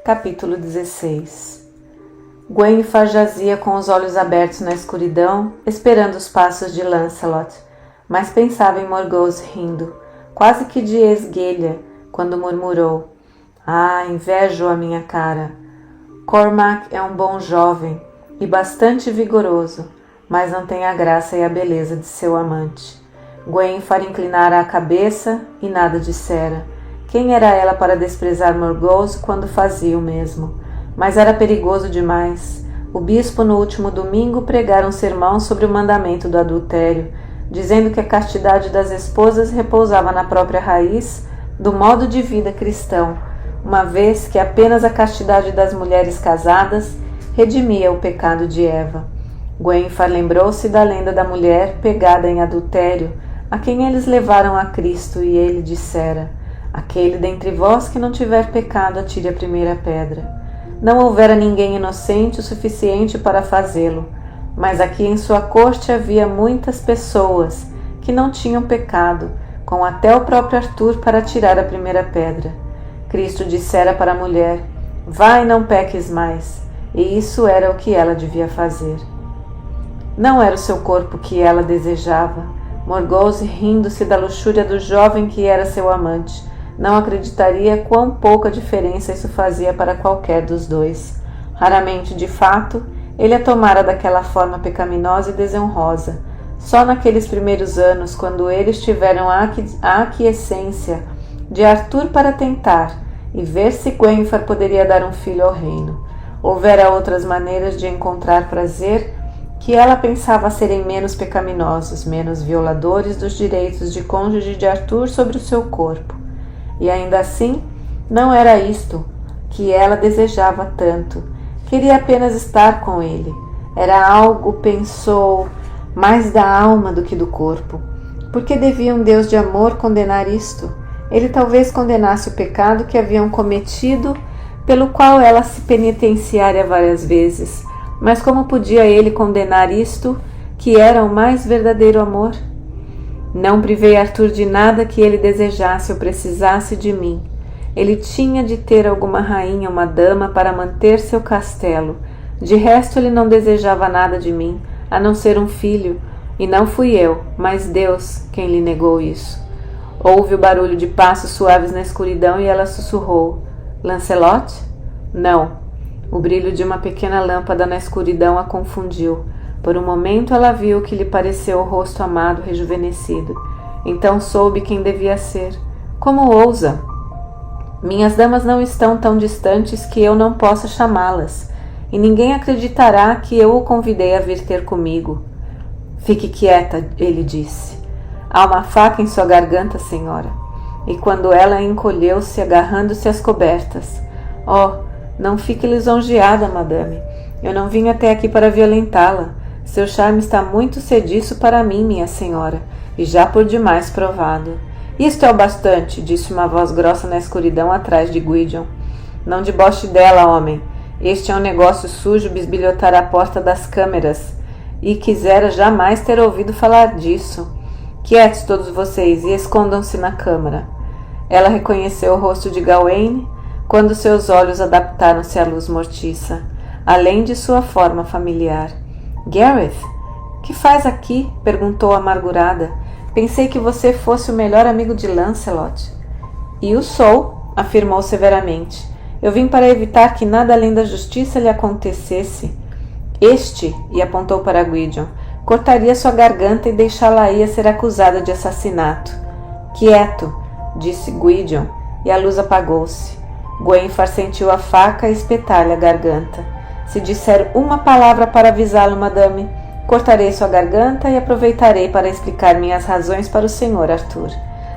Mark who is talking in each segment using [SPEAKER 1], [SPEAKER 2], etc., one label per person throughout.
[SPEAKER 1] Capítulo 16. Gwenfar jazia com os olhos abertos na escuridão, esperando os passos de Lancelot, mas pensava em Morgause rindo, quase que de esguelha, quando murmurou: "Ah, invejo a minha cara. Cormac é um bom jovem e bastante vigoroso, mas não tem a graça e a beleza de seu amante." Gwenfar inclinara a cabeça e nada dissera. Quem era ela para desprezar Morgause quando fazia o mesmo? Mas era perigoso demais. O bispo no último domingo pregara um sermão sobre o mandamento do adultério, dizendo que a castidade das esposas repousava na própria raiz do modo de vida cristão, uma vez que apenas a castidade das mulheres casadas redimia o pecado de Eva. Gwenfar lembrou-se da lenda da mulher pegada em adultério, a quem eles levaram a Cristo, e ele dissera: "Aquele dentre vós que não tiver pecado, atire a primeira pedra." Não houvera ninguém inocente o suficiente para fazê-lo, mas aqui em sua corte havia muitas pessoas que não tinham pecado, com até o próprio Arthur para atirar a primeira pedra. Cristo dissera para a mulher: "Vai, não peques mais", e isso era o que ela devia fazer. Não era o seu corpo que ela desejava. Morgause, rindo-se da luxúria do jovem que era seu amante, não acreditaria quão pouca diferença isso fazia para qualquer dos dois. Raramente, de fato, ele a tomara daquela forma pecaminosa e desonrosa. Só naqueles primeiros anos, quando eles tiveram a aquiescência de Arthur para tentar e ver se Gwenfar poderia dar um filho ao reino. Houvera outras maneiras de encontrar prazer que ela pensava serem menos pecaminosos, menos violadores dos direitos de cônjuge de Arthur sobre o seu corpo. E ainda assim, não era isto que ela desejava tanto. Queria apenas estar com ele. Era algo, pensou, mais da alma do que do corpo. Por que devia um Deus de amor condenar isto? Ele talvez condenasse o pecado que haviam cometido, pelo qual ela se penitenciara várias vezes. Mas como podia ele condenar isto, que era o mais verdadeiro amor? Não privei Arthur de nada que ele desejasse ou precisasse de mim. Ele tinha de ter alguma rainha, uma dama, para manter seu castelo. De resto, ele não desejava nada de mim, a não ser um filho, e não fui eu, mas Deus quem lhe negou isso. Houve o barulho de passos suaves na escuridão e ela sussurrou: "Lancelot?" "Não." O brilho de uma pequena lâmpada na escuridão a confundiu. Por um momento ela viu que lhe pareceu o rosto amado rejuvenescido. Então soube quem devia ser. "Como ousa? Minhas damas não estão tão distantes que eu não possa chamá-las, e ninguém acreditará que eu o convidei a vir ter comigo." "Fique quieta", ele disse. "Há uma faca em sua garganta, senhora." E quando ela encolheu-se, agarrando-se às cobertas: "Oh, não fique lisonjeada, madame. Eu não vim até aqui para violentá-la. Seu charme está muito sediço para mim, minha senhora, e já por demais provado." "Isto é o bastante", disse uma voz grossa na escuridão atrás de Gwydion. "Não deboche dela, homem. Este é um negócio sujo bisbilhotar a porta das câmeras, e quisera jamais ter ouvido falar disso. Quietos todos vocês e escondam-se na câmara." Ela reconheceu o rosto de Gawain quando seus olhos adaptaram-se à luz mortiça, além de sua forma familiar. "Gareth, que faz aqui?" perguntou amargurada. "Pensei que você fosse o melhor amigo de Lancelot." "E o sou", afirmou severamente. "Eu vim para evitar que nada além da justiça lhe acontecesse. Este", e apontou para Gwydion, "cortaria sua garganta e deixá-la-ia ser acusada de assassinato." "Quieto", disse Gwydion, e a luz apagou-se. Gwenfar sentiu a faca espetar-lhe a garganta. "Se disser uma palavra para avisá-lo, madame, cortarei sua garganta e aproveitarei para explicar minhas razões para o senhor Arthur."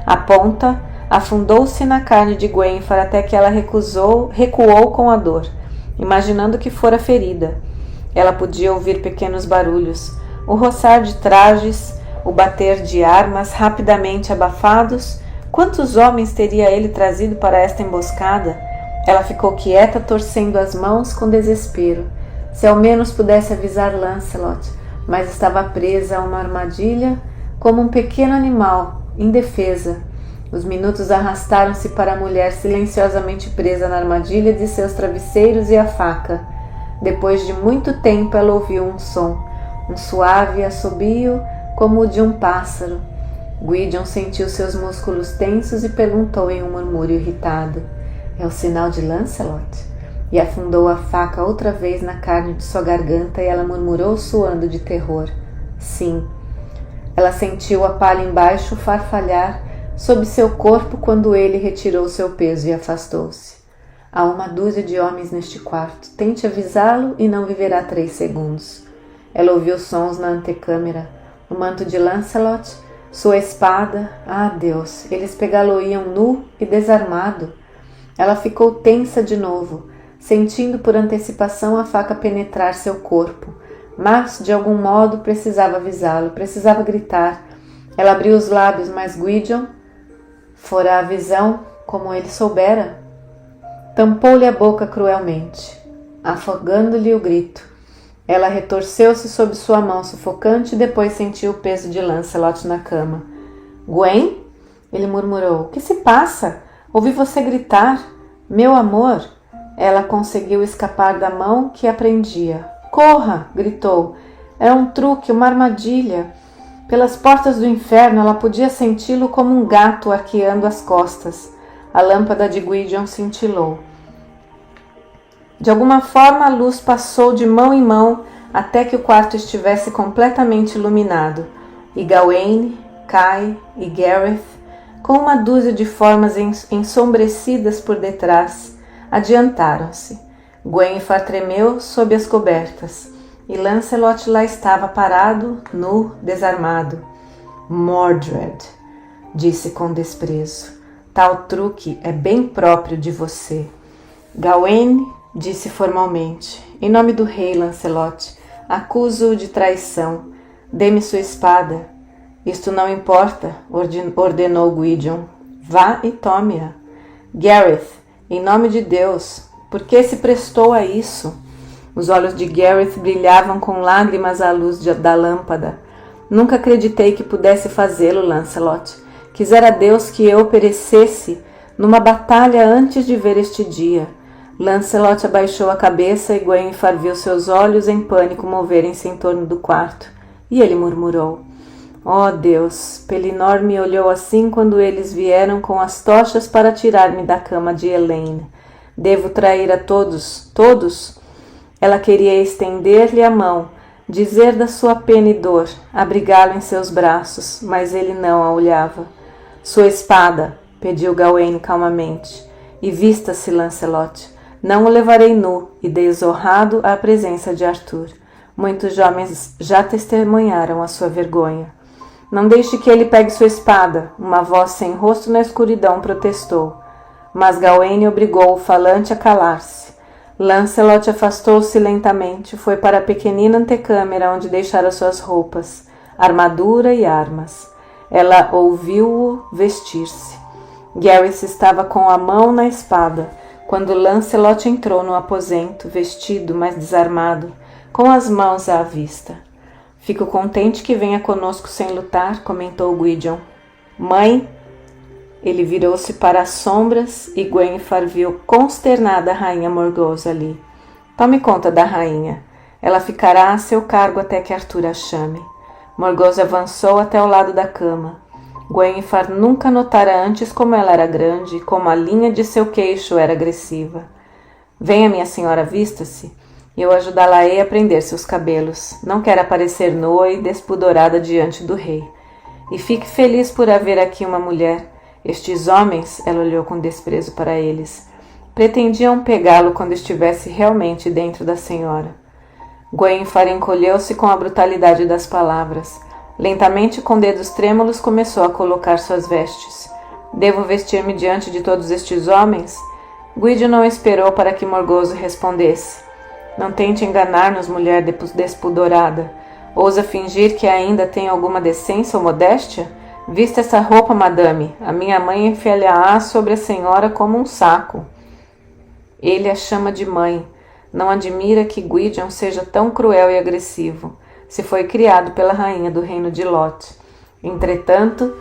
[SPEAKER 1] A ponta afundou-se na carne de Gwenfar até que ela recuou com a dor, imaginando que fora ferida. Ela podia ouvir pequenos barulhos, o roçar de trajes, o bater de armas rapidamente abafados. Quantos homens teria ele trazido para esta emboscada? Ela ficou quieta, torcendo as mãos com desespero. Se ao menos pudesse avisar Lancelot, mas estava presa a uma armadilha como um pequeno animal, indefesa. Os minutos arrastaram-se para a mulher silenciosamente presa na armadilha de seus travesseiros e a faca. Depois de muito tempo ela ouviu um som, um suave assobio como o de um pássaro. Gwydion sentiu seus músculos tensos e perguntou em um murmúrio irritado: "É o sinal de Lancelot?" E afundou a faca outra vez na carne de sua garganta e ela murmurou suando de terror: "Sim." Ela sentiu a palha embaixo farfalhar sob seu corpo quando ele retirou seu peso e afastou-se. "Há uma dúzia de homens neste quarto. Tente avisá-lo e não viverá 3 segundos." Ela ouviu sons na antecâmara. O manto de Lancelot, sua espada. Ah, Deus! Eles pegá-lo-iam nu e desarmado. Ela ficou tensa de novo, sentindo por antecipação a faca penetrar seu corpo. Mas, de algum modo, precisava avisá-lo, precisava gritar. Ela abriu os lábios, mas Gwydion fora a visão, como ele soubera. Tampou-lhe a boca cruelmente, afogando-lhe o grito. Ela retorceu-se sob sua mão sufocante e depois sentiu o peso de Lancelot na cama. "Gwen?" ele murmurou. "O que se passa? Ouvi você gritar. Meu amor!" Ela conseguiu escapar da mão que a prendia. "Corra!" gritou. Era um truque, uma armadilha. Pelas portas do inferno ela podia senti-lo como um gato arqueando as costas. A lâmpada de Gwydion cintilou. De alguma forma a luz passou de mão em mão até que o quarto estivesse completamente iluminado. E Gawain, Kai e Gareth, com uma dúzia de formas ensombrecidas por detrás, adiantaram-se. Gwenfar tremeu sob as cobertas, e Lancelot lá estava parado, nu, desarmado. "Mordred", disse com desprezo, "tal truque é bem próprio de você." Gawain disse formalmente: "Em nome do rei Lancelot, acuso-o de traição. Dê-me sua espada." "Isto não importa", ordenou Gwydion. "Vá e tome-a." "Gareth, em nome de Deus, por que se prestou a isso?" Os olhos de Gareth brilhavam com lágrimas à luz da lâmpada. "Nunca acreditei que pudesse fazê-lo, Lancelot. Quisera Deus que eu perecesse numa batalha antes de ver este dia." Lancelot abaixou a cabeça e Gwenfar viu seus olhos em pânico moverem-se em torno do quarto. E ele murmurou: "Oh Deus, Pellinor me olhou assim quando eles vieram com as tochas para tirar-me da cama de Elaine. Devo trair a todos, todos?" Ela queria estender-lhe a mão, dizer da sua pena e dor, abrigá-lo em seus braços, mas ele não a olhava. "Sua espada", pediu Gawain calmamente, "e vista-se, Lancelot. Não o levarei nu e desonrado à presença de Arthur. Muitos homens já testemunharam a sua vergonha." "Não deixe que ele pegue sua espada", uma voz sem rosto na escuridão protestou. Mas Gawain obrigou o falante a calar-se. Lancelot afastou-se lentamente, foi para a pequenina antecâmara onde deixara suas roupas, armadura e armas. Ela ouviu-o vestir-se. Gareth estava com a mão na espada, quando Lancelot entrou no aposento, vestido, mas desarmado, com as mãos à vista. "Fico contente que venha conosco sem lutar", comentou Gwydion. "Mãe?" Ele virou-se para as sombras e Gwenfar viu consternada a rainha Morgause ali. "Tome conta da rainha. Ela ficará a seu cargo até que Arthur a chame." Morgause avançou até o lado da cama. Gwenfar nunca notara antes como ela era grande e como a linha de seu queixo era agressiva. "Venha, minha senhora, vista-se. Eu ajudá-la-ei a prender seus cabelos. Não quero aparecer nua e despudorada diante do rei. E fique feliz por haver aqui uma mulher. Estes homens," ela olhou com desprezo para eles, "pretendiam pegá-lo quando estivesse realmente dentro da senhora." Gwenfar encolheu-se com a brutalidade das palavras. Lentamente, com dedos trêmulos, começou a colocar suas vestes. "Devo vestir-me diante de todos estes homens?" Gwydion não esperou para que Morgause respondesse. "Não tente enganar-nos, mulher despudorada. Ousa fingir que ainda tem alguma decência ou modéstia? Vista essa roupa, madame. A minha mãe enfiar-lhe-á sobre a senhora como um saco." Ele a chama de mãe. Não admira que Gwydion seja tão cruel e agressivo. Se foi criado pela rainha do reino de Lot. Entretanto,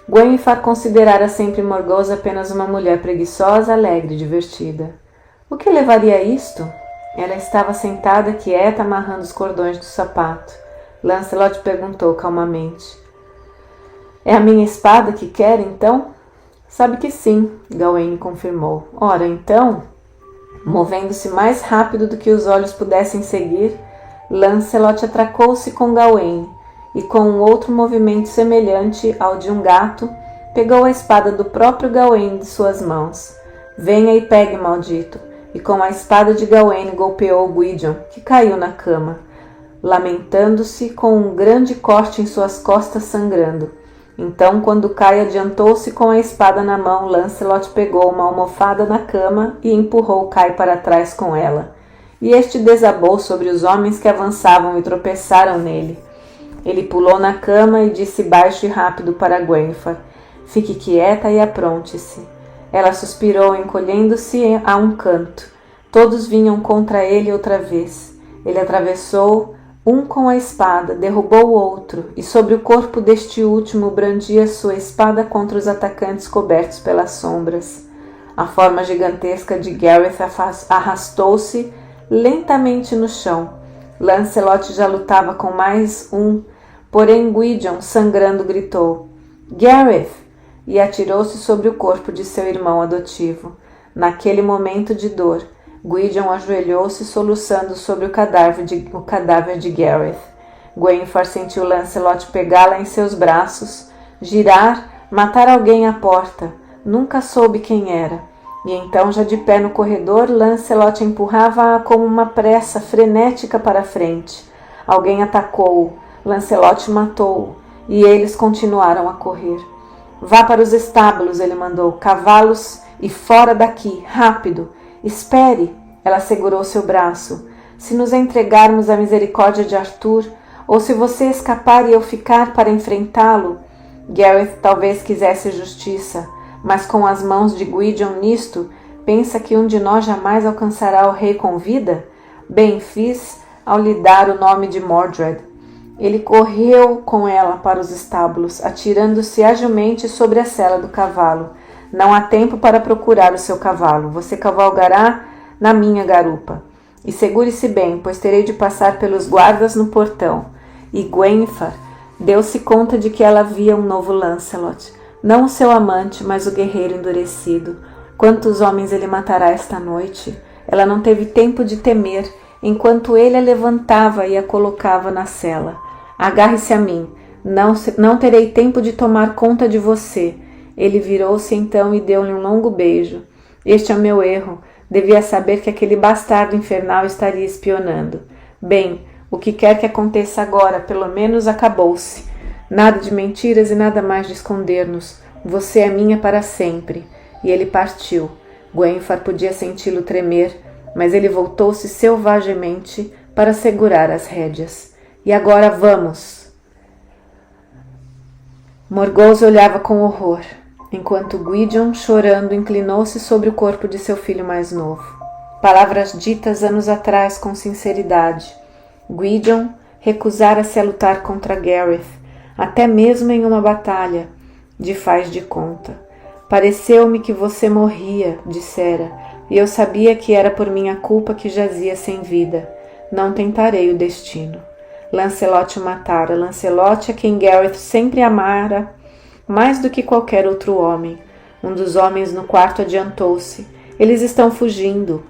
[SPEAKER 1] Gwenfar considerara sempre Morgause apenas uma mulher preguiçosa, alegre e divertida. O que levaria a isto? Ela estava sentada, quieta, amarrando os cordões do sapato. Lancelot perguntou calmamente. É a minha espada que quer, então? Sabe que sim, Gawain confirmou. Ora, então, movendo-se mais rápido do que os olhos pudessem seguir, Lancelot atracou-se com Gawain e, com um outro movimento semelhante ao de um gato, pegou a espada do próprio Gawain de suas mãos. Venha e pegue, maldito! E com a espada de Gawain golpeou Gwydion, que caiu na cama, lamentando-se com um grande corte em suas costas sangrando. Então, quando Kai adiantou-se com a espada na mão, Lancelot pegou uma almofada na cama e empurrou Kai para trás com ela. E este desabou sobre os homens que avançavam e tropeçaram nele. Ele pulou na cama e disse baixo e rápido para Gwenfar: Fique quieta e apronte-se. Ela suspirou, encolhendo-se a um canto. Todos vinham contra ele outra vez. Ele atravessou um com a espada, derrubou o outro, e sobre o corpo deste último brandia sua espada contra os atacantes cobertos pelas sombras. A forma gigantesca de Gareth arrastou-se lentamente no chão. Lancelot já lutava com mais um, porém Gwydion, sangrando, gritou: Gareth! E atirou-se sobre o corpo de seu irmão adotivo. Naquele momento de dor, Gwydion ajoelhou-se soluçando sobre o cadáver de Gareth. Gwenfar sentiu Lancelot pegá-la em seus braços, girar, matar alguém à porta. Nunca soube quem era. E então, já de pé no corredor, Lancelot empurrava-a com uma pressa frenética para a frente. Alguém atacou-o. Lancelot matou-o. E eles continuaram a correr. Vá para os estábulos, ele mandou. Cavalos e fora daqui, rápido. Espere, ela segurou seu braço. Se nos entregarmos à misericórdia de Arthur, ou se você escapar e eu ficar para enfrentá-lo, Gareth talvez quisesse justiça, mas com as mãos de Gwydion nisto, pensa que um de nós jamais alcançará o rei com vida? Bem fiz ao lhe dar o nome de Mordred. Ele correu com ela para os estábulos, atirando-se agilmente sobre a sela do cavalo. Não há tempo para procurar o seu cavalo. Você cavalgará na minha garupa. E segure-se bem, pois terei de passar pelos guardas no portão. E Gwenfar deu-se conta de que ela via um novo Lancelot. Não o seu amante, mas o guerreiro endurecido. Quantos homens ele matará esta noite? Ela não teve tempo de temer, enquanto ele a levantava e a colocava na cela. Agarre-se a mim. Não terei tempo de tomar conta de você. Ele virou-se então e deu-lhe um longo beijo. Este é o meu erro. Devia saber que aquele bastardo infernal estaria espionando. Bem, o que quer que aconteça agora, pelo menos acabou-se. Nada de mentiras e nada mais de esconder-nos. Você é minha para sempre. E ele partiu. Gwenfar podia senti-lo tremer, mas ele voltou-se selvagemente para segurar as rédeas. E agora vamos! Morgause olhava com horror, enquanto Gwydion, chorando, inclinou-se sobre o corpo de seu filho mais novo. Palavras ditas anos atrás com sinceridade. Gwydion recusara-se a lutar contra Gareth, até mesmo em uma batalha de faz de conta. Pareceu-me que você morria, dissera, e eu sabia que era por minha culpa que jazia sem vida. Não tentarei o destino. Lancelot o matara. Lancelot a quem Gareth sempre amara mais do que qualquer outro homem. Um dos homens no quarto adiantou-se. Eles estão fugindo.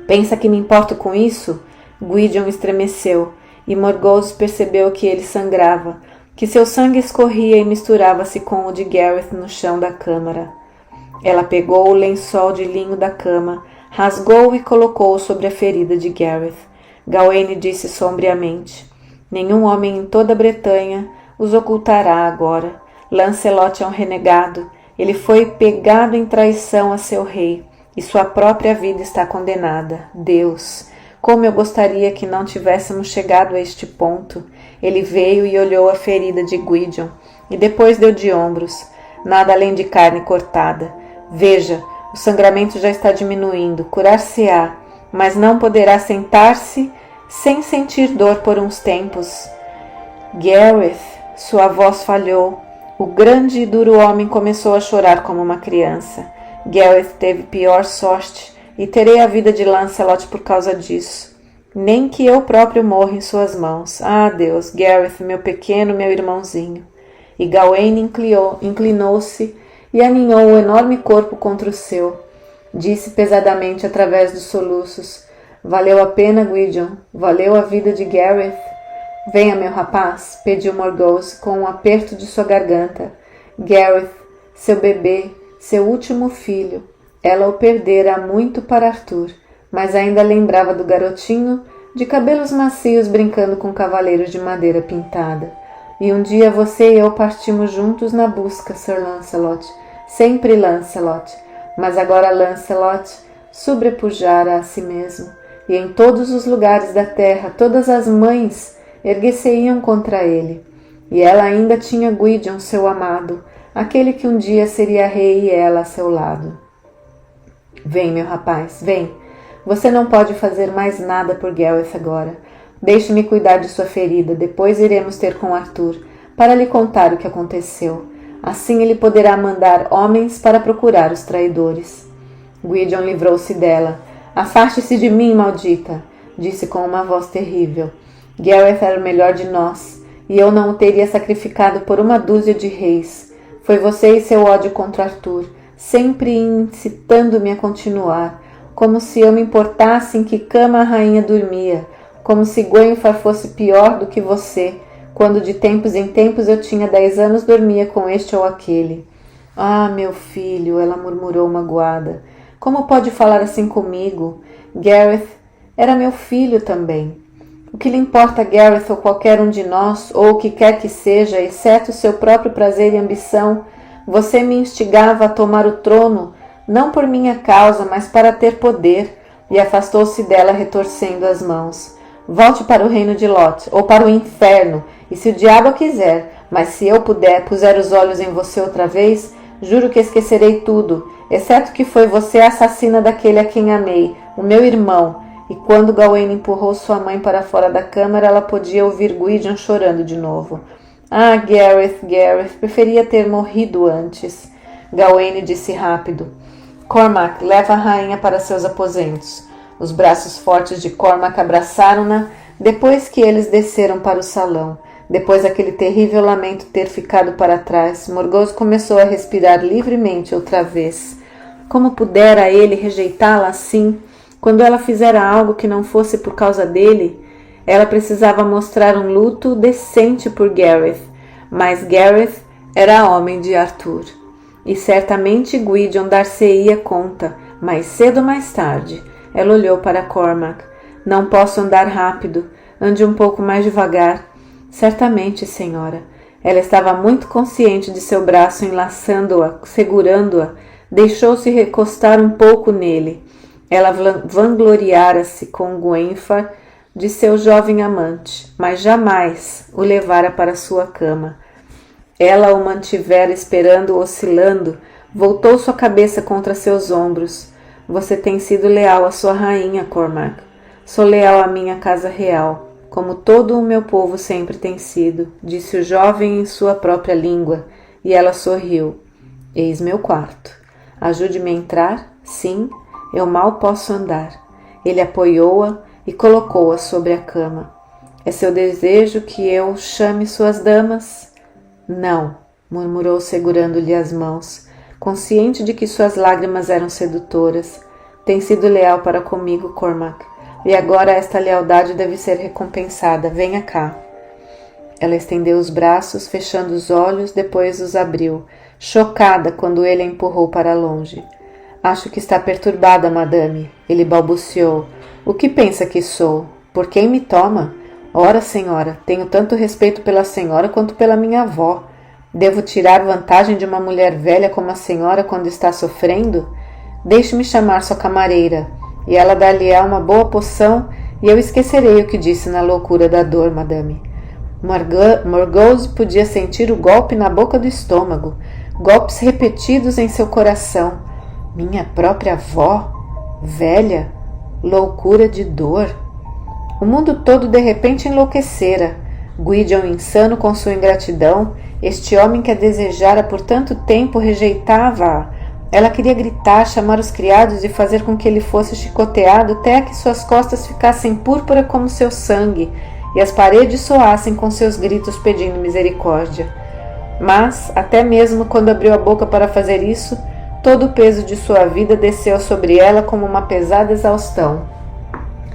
[SPEAKER 1] Pensa que me importo com isso? Gwydion estremeceu, e Morgause percebeu que ele sangrava, que seu sangue escorria e misturava-se com o de Gareth no chão da câmara. Ela pegou o lençol de linho da cama, rasgou-o e colocou-o sobre a ferida de Gareth. Gawain disse sombriamente: Nenhum homem em toda a Bretanha os ocultará agora. Lancelot é um renegado. Ele foi pegado em traição a seu rei, e sua própria vida está condenada. Deus, como eu gostaria que não tivéssemos chegado a este ponto. Ele veio e olhou a ferida de Gwydion, e depois deu de ombros. Nada além de carne cortada. Veja, o sangramento já está diminuindo. Curar-se-á, mas não poderá sentar-se sem sentir dor por uns tempos. Gareth, sua voz falhou. O grande e duro homem começou a chorar como uma criança. Gareth teve pior sorte, e terei a vida de Lancelot por causa disso. Nem que eu próprio morra em suas mãos. Ah, Deus, Gareth, meu pequeno, meu irmãozinho. E Gawain inclinou-se e aninhou o enorme corpo contra o seu. Disse pesadamente através dos soluços: valeu a pena, Gwydion, valeu a vida de Gareth. Venha, meu rapaz, pediu Morgause com um aperto de sua garganta. Gareth, seu bebê, seu último filho. Ela o perdera há muito para Arthur, mas ainda lembrava do garotinho de cabelos macios brincando com cavaleiros de madeira pintada. E um dia você e eu partimos juntos na busca, Sir Lancelot. Sempre Lancelot. Mas agora Lancelot sobrepujara a si mesmo, e em todos os lugares da terra todas as mães erguer-se-iam contra ele. E ela ainda tinha Gwydion, seu amado, aquele que um dia seria rei e ela a seu lado. Vem, meu rapaz, vem. Você não pode fazer mais nada por Gareth agora. Deixe-me cuidar de sua ferida, depois iremos ter com Arthur, para lhe contar o que aconteceu. Assim ele poderá mandar homens para procurar os traidores. Gwydion livrou-se dela. Afaste-se de mim, maldita, disse com uma voz terrível. Gareth era o melhor de nós, e eu não o teria sacrificado por uma dúzia de reis. Foi você e seu ódio contra Arthur, sempre incitando-me a continuar, como se eu me importasse em que cama a rainha dormia, como se Gwenfar fosse pior do que você, quando de tempos em tempos eu tinha 10 anos dormia com este ou aquele. Ah, meu filho, ela murmurou magoada, como pode falar assim comigo? Gareth era meu filho também. O que lhe importa Gareth ou qualquer um de nós, ou o que quer que seja, exceto o seu próprio prazer e ambição? Você me instigava a tomar o trono, não por minha causa, mas para ter poder, e afastou-se dela retorcendo as mãos. Volte para o reino de Lot, ou para o inferno, e se o diabo quiser, mas se eu puser os olhos em você outra vez, juro que esquecerei tudo, exceto que foi você a assassina daquele a quem amei, o meu irmão. E quando Gawain empurrou sua mãe para fora da câmara, ela podia ouvir Gwydion chorando de novo. Ah, Gareth, preferia ter morrido antes. Gawain disse rápido. Cormac, leva a rainha para seus aposentos. Os braços fortes de Cormac abraçaram-na depois que eles desceram para o salão. Depois daquele terrível lamento ter ficado para trás, Morgause começou a respirar livremente outra vez. Como pudera ele rejeitá-la assim? Quando ela fizera algo que não fosse por causa dele, ela precisava mostrar um luto decente por Gareth, mas Gareth era homem de Arthur. E certamente Gwydion dar-se-ia conta, mais cedo ou mais tarde. Ela olhou para Cormac. Não posso andar rápido, ande um pouco mais devagar. Certamente, senhora. Ela estava muito consciente de seu braço enlaçando-a, segurando-a, deixou-se recostar um pouco nele. Ela vangloriara-se com Gwenfar de seu jovem amante, mas jamais o levara para sua cama. Ela o mantivera esperando, oscilando, voltou sua cabeça contra seus ombros. Você tem sido leal à sua rainha, Cormac. Sou leal à minha casa real, como todo o meu povo sempre tem sido, disse o jovem em sua própria língua, e ela sorriu. Eis meu quarto. Ajude-me a entrar? Sim. Eu mal posso andar. Ele apoiou-a e colocou-a sobre a cama. É seu desejo que eu chame suas damas? Não, murmurou segurando-lhe as mãos, consciente de que suas lágrimas eram sedutoras. Tem sido leal para comigo, Cormac, e agora esta lealdade deve ser recompensada. Venha cá. Ela estendeu os braços, fechando os olhos, depois os abriu, chocada quando ele a empurrou para longe. Acho que está perturbada, madame, ele balbuciou. O que pensa que sou? Por quem me toma? Ora, senhora, tenho tanto respeito pela senhora quanto pela minha avó. Devo tirar vantagem de uma mulher velha como a senhora quando está sofrendo? Deixe-me chamar sua camareira, e ela dar-lhe-á uma boa poção, e eu esquecerei o que disse na loucura da dor, madame. Morgause podia sentir o golpe na boca do estômago, golpes repetidos em seu coração. Minha própria avó? Velha? Loucura de dor? O mundo todo de repente enlouquecera. Gwydion insano com sua ingratidão, este homem que a desejara por tanto tempo rejeitava-a. Ela queria gritar, chamar os criados e fazer com que ele fosse chicoteado até que suas costas ficassem púrpura como seu sangue e as paredes soassem com seus gritos pedindo misericórdia. Mas, até mesmo quando abriu a boca para fazer isso, todo o peso de sua vida desceu sobre ela como uma pesada exaustão.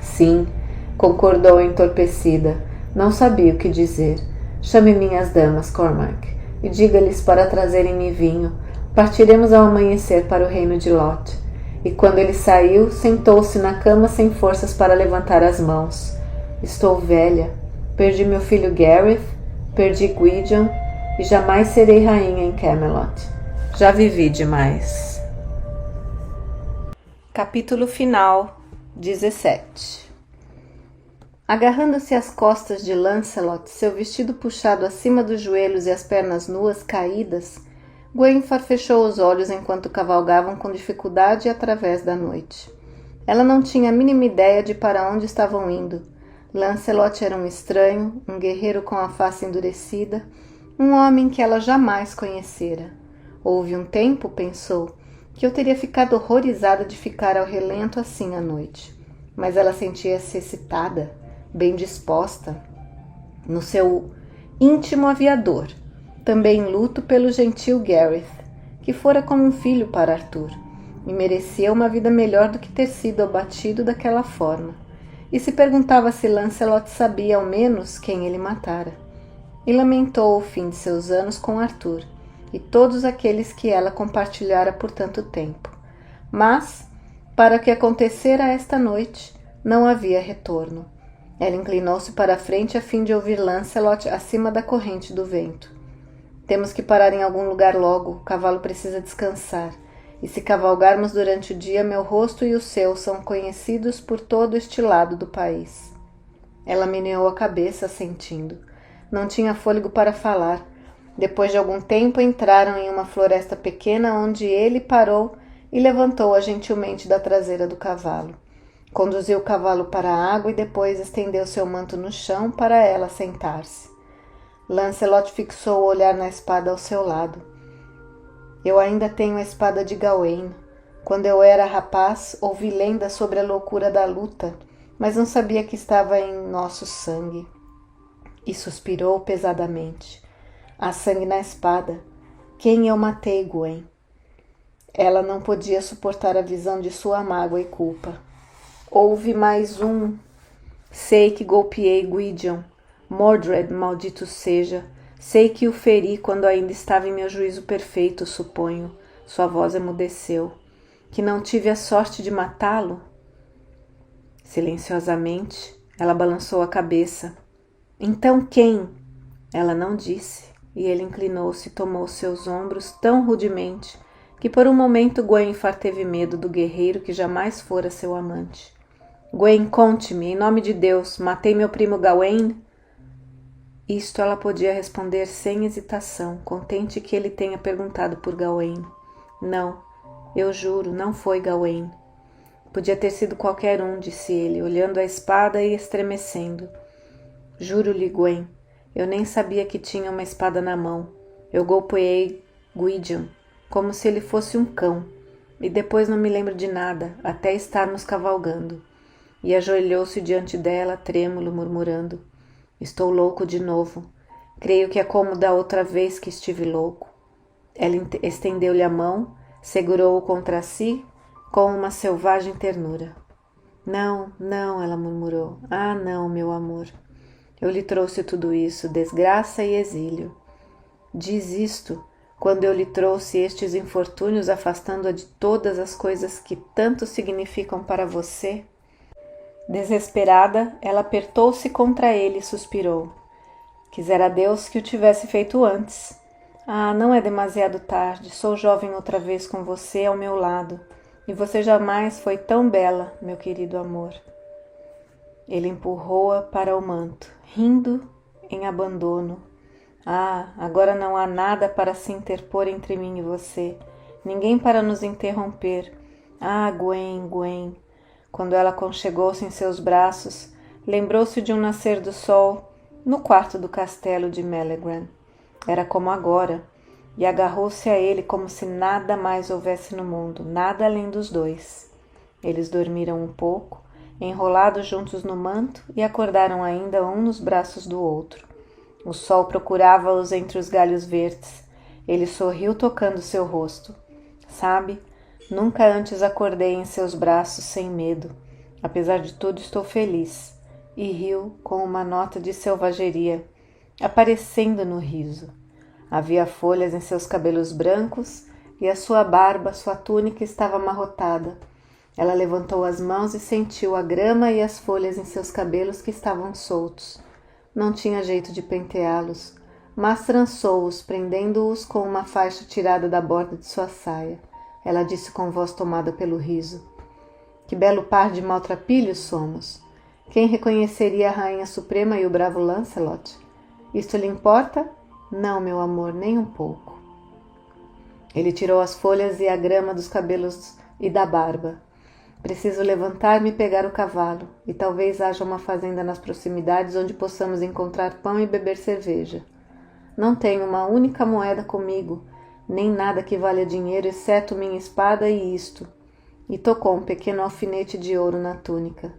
[SPEAKER 1] Sim, concordou entorpecida. Não sabia o que dizer. Chame minhas damas, Cormac, e diga-lhes para trazerem-me vinho. Partiremos ao amanhecer para o reino de Lot. E quando ele saiu, sentou-se na cama sem forças para levantar as mãos. Estou velha. Perdi meu filho Gareth, perdi Gwydion, e jamais serei rainha em Camelot. Já vivi demais. Capítulo final 17. Agarrando-se às costas de Lancelot, seu vestido puxado acima dos joelhos e as pernas nuas caídas, Gwenfar fechou os olhos enquanto cavalgavam com dificuldade através da noite. Ela não tinha a mínima ideia de para onde estavam indo. Lancelot era um estranho, um guerreiro com a face endurecida, um homem que ela jamais conhecera. Houve um tempo, pensou, que eu teria ficado horrorizada de ficar ao relento assim à noite. Mas ela sentia-se excitada, bem disposta, no seu íntimo aviador, também em luto pelo gentil Gareth, que fora como um filho para Arthur, e merecia uma vida melhor do que ter sido abatido daquela forma. E se perguntava se Lancelot sabia ao menos quem ele matara. E lamentou o fim de seus anos com Arthur, e todos aqueles que ela compartilhara por tanto tempo. Mas, para o que acontecera esta noite, não havia retorno. Ela inclinou-se para a frente a fim de ouvir Lancelot acima da corrente do vento. Temos que parar em algum lugar logo, o cavalo precisa descansar. E se cavalgarmos durante o dia, meu rosto e o seu são conhecidos por todo este lado do país. Ela meneou a cabeça, assentindo. Não tinha fôlego para falar. Depois de algum tempo, entraram em uma floresta pequena onde ele parou e levantou-a gentilmente da traseira do cavalo. Conduziu o cavalo para a água e depois estendeu seu manto no chão para ela sentar-se. Lancelot fixou o olhar na espada ao seu lado. Eu ainda tenho a espada de Gawain. Quando eu era rapaz, ouvi lendas sobre a loucura da luta, mas não sabia que estava em nosso sangue. E suspirou pesadamente. Há sangue na espada. Quem eu matei, Gwen? Ela não podia suportar a visão de sua mágoa e culpa. Houve mais um. Sei que golpeei Gwydion. Mordred, maldito seja. Sei que o feri quando ainda estava em meu juízo perfeito, suponho. Sua voz emudeceu. Que não tive a sorte de matá-lo? Silenciosamente, ela balançou a cabeça. Então quem? Ela não disse, e ele inclinou-se e tomou seus ombros tão rudemente que por um momento Gwenfar teve medo do guerreiro que jamais fora seu amante. Gwen, conte-me, em nome de Deus, matei meu primo Gawain? Isto ela podia responder sem hesitação, contente que ele tenha perguntado por Gawain. Não, eu juro, não foi Gawain. Podia ter sido qualquer um, disse ele, olhando a espada e estremecendo. Juro-lhe, Gwen, eu nem sabia que tinha uma espada na mão. Eu golpeei Gwydion, como se ele fosse um cão, e depois não me lembro de nada, até estarmos cavalgando. E ajoelhou-se diante dela, trêmulo, murmurando. Estou louco de novo. Creio que é como da outra vez que estive louco. Ela estendeu-lhe a mão, segurou-o contra si, com uma selvagem ternura. Não, não, ela murmurou. Ah, não, meu amor. Eu lhe trouxe tudo isso, desgraça e exílio. Diz isto, quando eu lhe trouxe estes infortúnios, afastando-a de todas as coisas que tanto significam para você? Desesperada, ela apertou-se contra ele e suspirou. Quisera Deus que o tivesse feito antes. Ah, não é demasiado tarde, sou jovem outra vez com você ao meu lado, e você jamais foi tão bela, meu querido amor. Ele empurrou-a para o manto, rindo em abandono. Ah, agora não há nada para se interpor entre mim e você, ninguém para nos interromper. Ah, Gwen, Gwen. Quando ela conchegou-se em seus braços, lembrou-se de um nascer do sol no quarto do castelo de Mellegram. Era como agora, e agarrou-se a ele como se nada mais houvesse no mundo, nada além dos dois. Eles dormiram um pouco, enrolados juntos no manto, e acordaram ainda um nos braços do outro. O sol procurava-os entre os galhos verdes. Ele sorriu tocando seu rosto. Sabe, nunca antes acordei em seus braços sem medo. Apesar de tudo, estou feliz. E riu com uma nota de selvageria, aparecendo no riso. Havia folhas em seus cabelos brancos e a sua barba, sua túnica estava amarrotada. Ela levantou as mãos e sentiu a grama e as folhas em seus cabelos que estavam soltos. Não tinha jeito de penteá-los, mas trançou-os, prendendo-os com uma faixa tirada da borda de sua saia. Ela disse com voz tomada pelo riso: Que belo par de maltrapilhos somos! Quem reconheceria a Rainha Suprema e o bravo Lancelot? Isto lhe importa? Não, meu amor, nem um pouco. Ele tirou as folhas e a grama dos cabelos e da barba. Preciso levantar-me e pegar o cavalo, e talvez haja uma fazenda nas proximidades onde possamos encontrar pão e beber cerveja. Não tenho uma única moeda comigo, nem nada que valha dinheiro, exceto minha espada e isto. E tocou um pequeno alfinete de ouro na túnica.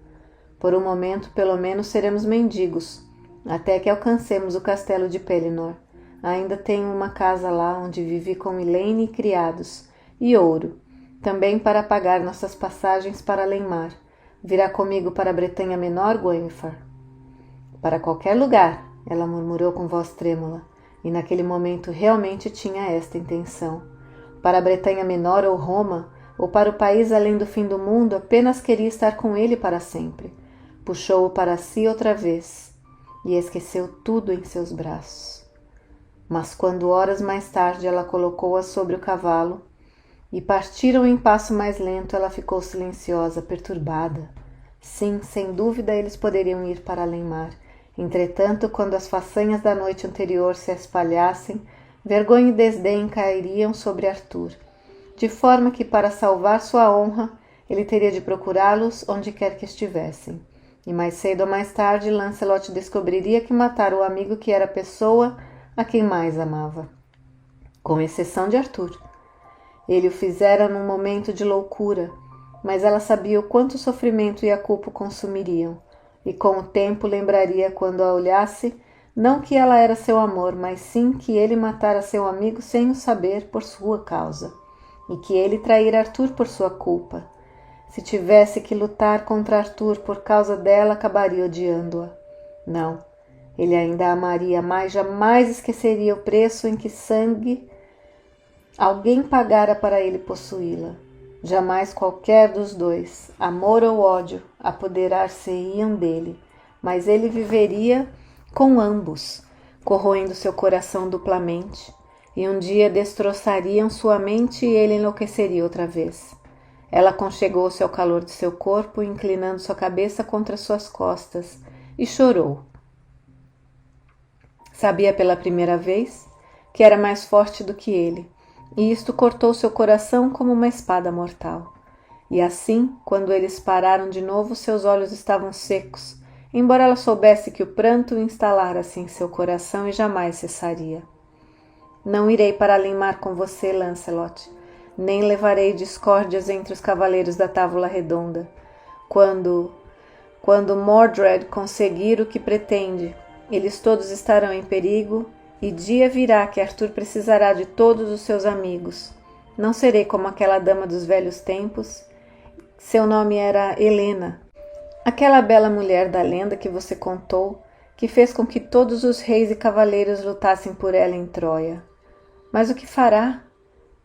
[SPEAKER 1] Por um momento, pelo menos, seremos mendigos, até que alcancemos o castelo de Pelennor. Ainda tenho uma casa lá onde vivi com Elaine e criados, e ouro, também para pagar nossas passagens para além-mar. Virá comigo para a Bretanha Menor, Gwenfar? Para qualquer lugar, ela murmurou com voz trêmula, e naquele momento realmente tinha esta intenção. Para a Bretanha Menor ou Roma, ou para o país além do fim do mundo, apenas queria estar com ele para sempre. Puxou-o para si outra vez, e esqueceu tudo em seus braços. Mas quando horas mais tarde ela colocou-a sobre o cavalo e partiram em passo mais lento, ela ficou silenciosa, perturbada. Sim, sem dúvida eles poderiam ir para além-mar. Entretanto, quando as façanhas da noite anterior se espalhassem, vergonha e desdém cairiam sobre Arthur, de forma que, para salvar sua honra, ele teria de procurá-los onde quer que estivessem. E mais cedo ou mais tarde, Lancelot descobriria que matara o amigo que era a pessoa a quem mais amava, com exceção de Arthur. Ele o fizera num momento de loucura, mas ela sabia o quanto o sofrimento e a culpa o consumiriam, e com o tempo lembraria quando a olhasse, não que ela era seu amor, mas sim que ele matara seu amigo sem o saber por sua causa, e que ele traíra Arthur por sua culpa. Se tivesse que lutar contra Arthur por causa dela, acabaria odiando-a. Não, ele ainda a amaria, mas jamais esqueceria o preço em que sangue alguém pagara para ele possuí-la. Jamais qualquer dos dois, amor ou ódio, apoderar-se-iam dele, mas ele viveria com ambos, corroendo seu coração duplamente, e um dia destroçariam sua mente e ele enlouqueceria outra vez. Ela aconchegou-se ao calor de seu corpo, inclinando sua cabeça contra suas costas, e chorou. Sabia pela primeira vez que era mais forte do que ele, e isto cortou seu coração como uma espada mortal. E assim, quando eles pararam de novo, seus olhos estavam secos, embora ela soubesse que o pranto instalara-se em seu coração e jamais cessaria. Não irei para além-mar com você, Lancelot, nem levarei discórdias entre os cavaleiros da Távola Redonda. Quando Mordred conseguir o que pretende, eles todos estarão em perigo, e dia virá que Arthur precisará de todos os seus amigos. Não serei como aquela dama dos velhos tempos. Seu nome era Helena, aquela bela mulher da lenda que você contou, que fez com que todos os reis e cavaleiros lutassem por ela em Troia. Mas o que fará?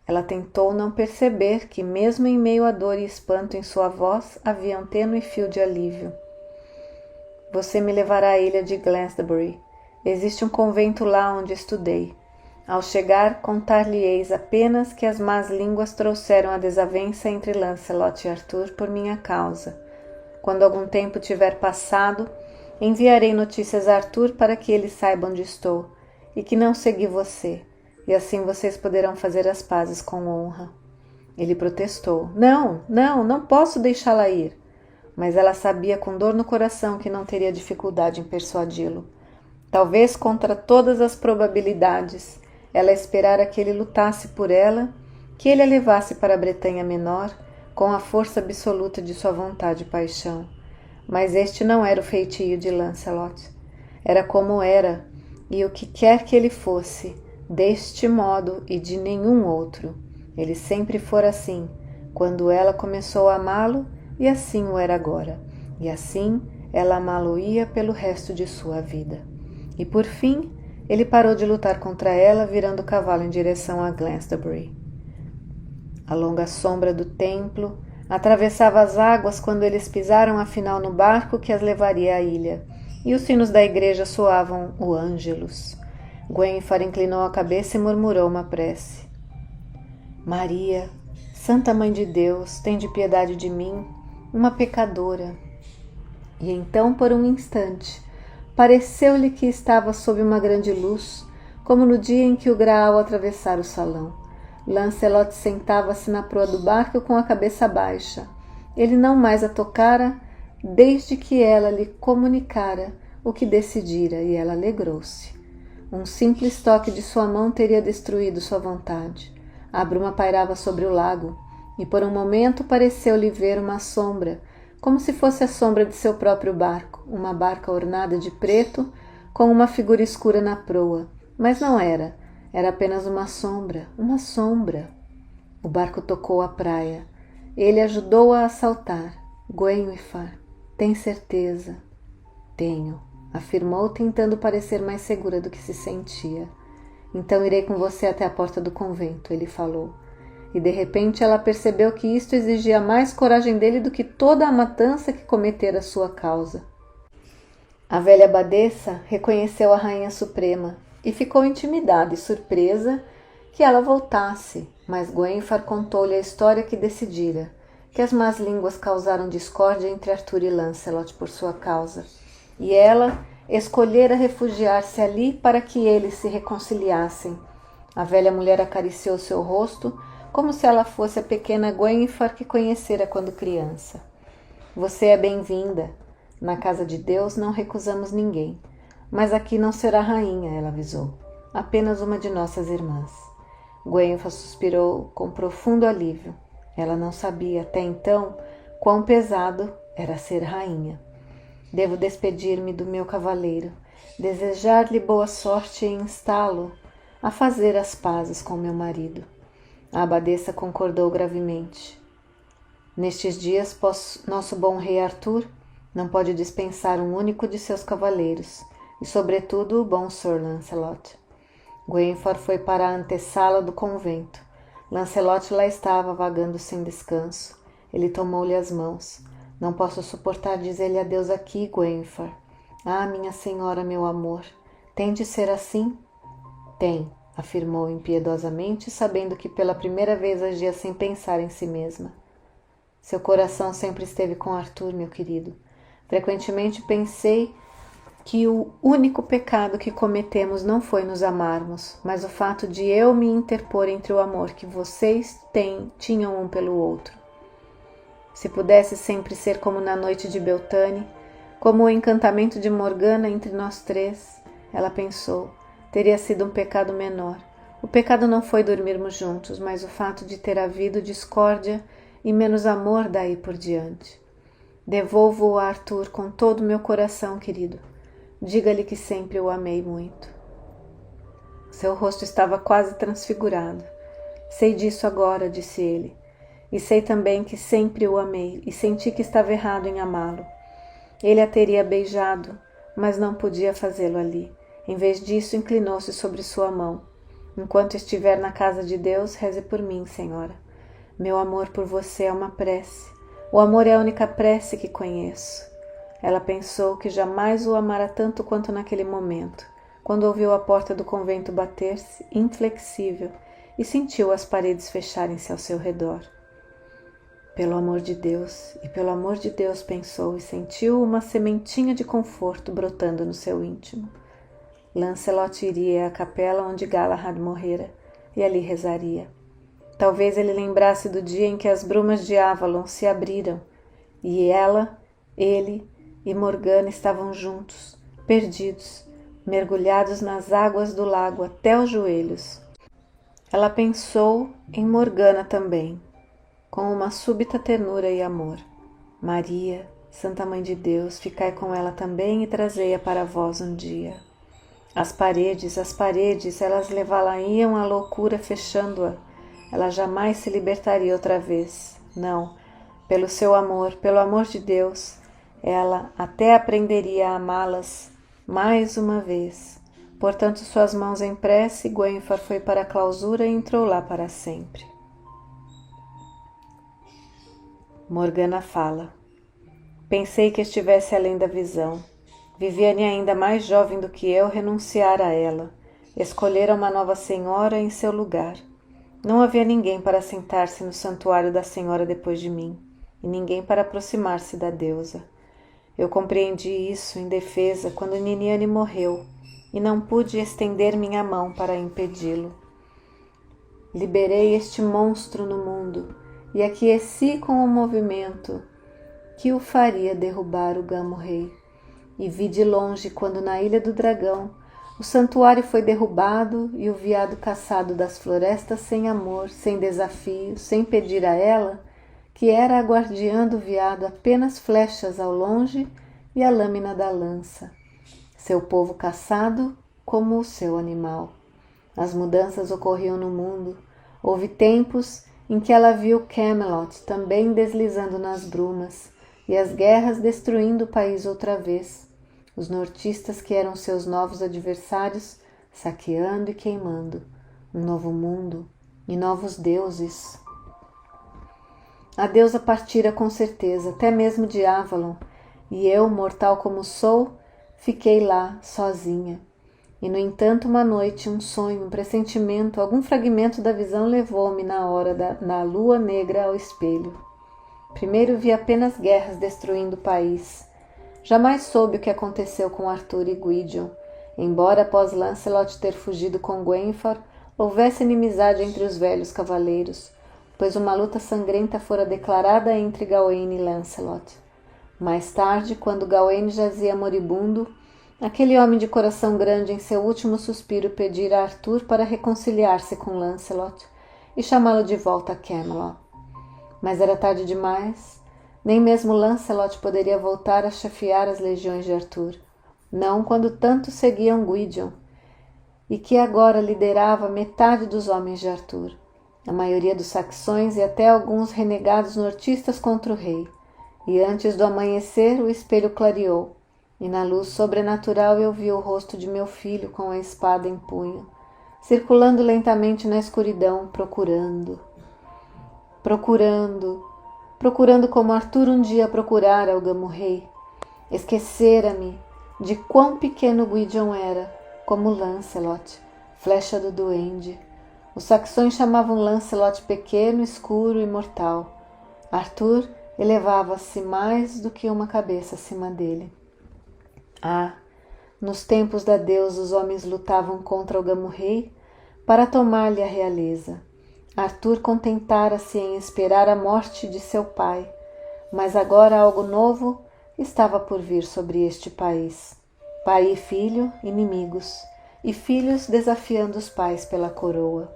[SPEAKER 1] Ela tentou não perceber que, mesmo em meio à dor e espanto em sua voz, havia um tênue fio de alívio. Você me levará à ilha de Glastonbury. Existe um convento lá onde estudei. Ao chegar, contar-lhe-eis apenas que as más línguas trouxeram a desavença entre Lancelot e Arthur por minha causa. Quando algum tempo tiver passado, enviarei notícias a Arthur para que ele saiba onde estou, e que não segui você, e assim vocês poderão fazer as pazes com honra. Ele protestou. Não posso deixá-la ir. Mas ela sabia com dor no coração que não teria dificuldade em persuadi-lo. Talvez contra todas as probabilidades, ela esperara que ele lutasse por ela, que ele a levasse para a Bretanha Menor, com a força absoluta de sua vontade e paixão. Mas este não era o feitio de Lancelot. Era como era, e o que quer que ele fosse, deste modo e de nenhum outro. Ele sempre fora assim, quando ela começou a amá-lo, e assim o era agora. E assim ela amá-lo-ia pelo resto de sua vida. E por fim, ele parou de lutar contra ela, virando o cavalo em direção a Glastonbury. A longa sombra do templo atravessava as águas quando eles pisaram afinal no barco que as levaria à ilha, e os sinos da igreja soavam o Ângelus. Gwenfar inclinou a cabeça e murmurou uma prece. Maria, Santa Mãe de Deus, tende piedade de mim, uma pecadora. E então, por um instante, pareceu-lhe que estava sob uma grande luz, como no dia em que o Graal atravessara o salão. Lancelot sentava-se na proa do barco com a cabeça baixa. Ele não mais a tocara desde que ela lhe comunicara o que decidira, e ela alegrou-se. Um simples toque de sua mão teria destruído sua vontade. A bruma pairava sobre o lago, e por um momento pareceu-lhe ver uma sombra, como se fosse a sombra de seu próprio barco, uma barca ornada de preto, com uma figura escura na proa. Mas não era. Era apenas uma sombra, uma sombra. O barco tocou a praia. Ele ajudou-a a saltar. Gwenfar, tem certeza? Tenho, afirmou, tentando parecer mais segura do que se sentia. Então irei com você até a porta do convento, ele falou. E de repente ela percebeu que isto exigia mais coragem dele do que toda a matança que cometera sua causa. A velha abadesa reconheceu a rainha suprema e ficou intimidada e surpresa que ela voltasse, mas Gwenfar contou-lhe a história que decidira, que as más línguas causaram discórdia entre Arthur e Lancelot por sua causa, e ela escolhera refugiar-se ali para que eles se reconciliassem. A velha mulher acariciou seu rosto, como se ela fosse a pequena Gwenfar que conhecera quando criança. Você é bem-vinda. Na casa de Deus não recusamos ninguém. Mas aqui não será rainha, ela avisou. Apenas uma de nossas irmãs. Gwenfar suspirou com profundo alívio. Ela não sabia até então quão pesado era ser rainha. Devo despedir-me do meu cavaleiro, desejar-lhe boa sorte e instá-lo a fazer as pazes com meu marido. A abadesa concordou gravemente. Nestes dias, nosso bom rei Arthur não pode dispensar um único de seus cavaleiros, e sobretudo o bom Sir Lancelot. Gwenfar foi para a antessala do convento. Lancelot lá estava, vagando sem descanso. Ele tomou-lhe as mãos. Não posso suportar dizer-lhe adeus aqui, Gwenfar. Ah, minha senhora, meu amor, tem de ser assim? Tem, afirmou impiedosamente, sabendo que pela primeira vez agia sem pensar em si mesma. Seu coração sempre esteve com Arthur, meu querido. Frequentemente pensei que o único pecado que cometemos não foi nos amarmos, mas o fato de eu me interpor entre o amor que vocês tinham um pelo outro. Se pudesse sempre ser como na noite de Beltane, como o encantamento de Morgana entre nós três, ela pensou, teria sido um pecado menor. O pecado não foi dormirmos juntos, mas o fato de ter havido discórdia e menos amor daí por diante. Devolvo-o a Arthur com todo o meu coração, querido. Diga-lhe que sempre o amei muito. Seu rosto estava quase transfigurado. Sei disso agora, disse ele. E sei também que sempre o amei e senti que estava errado em amá-lo. Ele a teria beijado, mas não podia fazê-lo ali. Em vez disso, inclinou-se sobre sua mão. Enquanto estiver na casa de Deus, reze por mim, Senhora. Meu amor por você é uma prece. O amor é a única prece que conheço. Ela pensou que jamais o amara tanto quanto naquele momento, quando ouviu a porta do convento bater-se, inflexível, e sentiu as paredes fecharem-se ao seu redor. Pelo amor de Deus, e pelo amor de Deus, pensou, e sentiu uma sementinha de conforto brotando no seu íntimo. Lancelot iria à capela onde Galahad morrera, e ali rezaria. Talvez ele lembrasse do dia em que as brumas de Avalon se abriram, e ela, ele e Morgana estavam juntos, perdidos, mergulhados nas águas do lago até os joelhos. Ela pensou em Morgana também, com uma súbita ternura e amor. Maria, Santa Mãe de Deus, ficai com ela também e trazei-a para vós um dia. As paredes, elas levá-la-iam à loucura fechando-a. Ela jamais se libertaria outra vez. Não, pelo seu amor, pelo amor de Deus, ela até aprenderia a amá-las mais uma vez. Portanto, suas mãos em prece, Gwenfar foi para a clausura e entrou lá para sempre. Morgana fala. Pensei que estivesse além da visão. Viviane, ainda mais jovem do que eu, renunciara a ela. Escolhera uma nova senhora em seu lugar. Não havia ninguém para sentar-se no santuário da senhora depois de mim, e ninguém para aproximar-se da deusa. Eu compreendi isso em defesa quando Niniane morreu, e não pude estender minha mão para impedi-lo. Liberei este monstro no mundo, e aqueci com o movimento que o faria derrubar o Gamo-Rei. E vi de longe quando na Ilha do Dragão o santuário foi derrubado e o veado caçado das florestas sem amor, sem desafio, sem pedir a ela, que era a guardiã do veado, apenas flechas ao longe e a lâmina da lança. Seu povo caçado como o seu animal. As mudanças ocorriam no mundo. Houve tempos em que ela viu Camelot também deslizando nas brumas e as guerras destruindo o país outra vez. Os nortistas, que eram seus novos adversários, saqueando e queimando. Um novo mundo e novos deuses. A deusa partira com certeza, até mesmo de Avalon, e eu, mortal como sou, fiquei lá, sozinha. E, no entanto, uma noite, um sonho, um pressentimento, algum fragmento da visão levou-me na lua negra ao espelho. Primeiro vi apenas guerras destruindo o país. Jamais soube o que aconteceu com Arthur e Gwydion, embora após Lancelot ter fugido com Gwenfar, houvesse inimizade entre os velhos cavaleiros, pois uma luta sangrenta fora declarada entre Gawain e Lancelot. Mais tarde, quando Gawain jazia moribundo, aquele homem de coração grande em seu último suspiro pedira a Arthur para reconciliar-se com Lancelot e chamá-lo de volta a Camelot. Mas era tarde demais. Nem mesmo Lancelot poderia voltar a chefiar as legiões de Arthur, não quando tantos seguiam Gwydion, e que agora liderava metade dos homens de Arthur, a maioria dos saxões e até alguns renegados nortistas contra o rei. E antes do amanhecer o espelho clareou, e na luz sobrenatural eu vi o rosto de meu filho com a espada em punho, circulando lentamente na escuridão, procurando como Arthur um dia procurara o Gamo-Rei. Esquecera-me de quão pequeno Gwydion era, como Lancelot, flecha do duende. Os saxões chamavam Lancelot pequeno, escuro e mortal. Arthur elevava-se mais do que uma cabeça acima dele. Ah, nos tempos da deusa os homens lutavam contra o Gamo-Rei para tomar-lhe a realeza. Arthur contentara-se em esperar a morte de seu pai, mas agora algo novo estava por vir sobre este país. Pai e filho, inimigos, e filhos desafiando os pais pela coroa.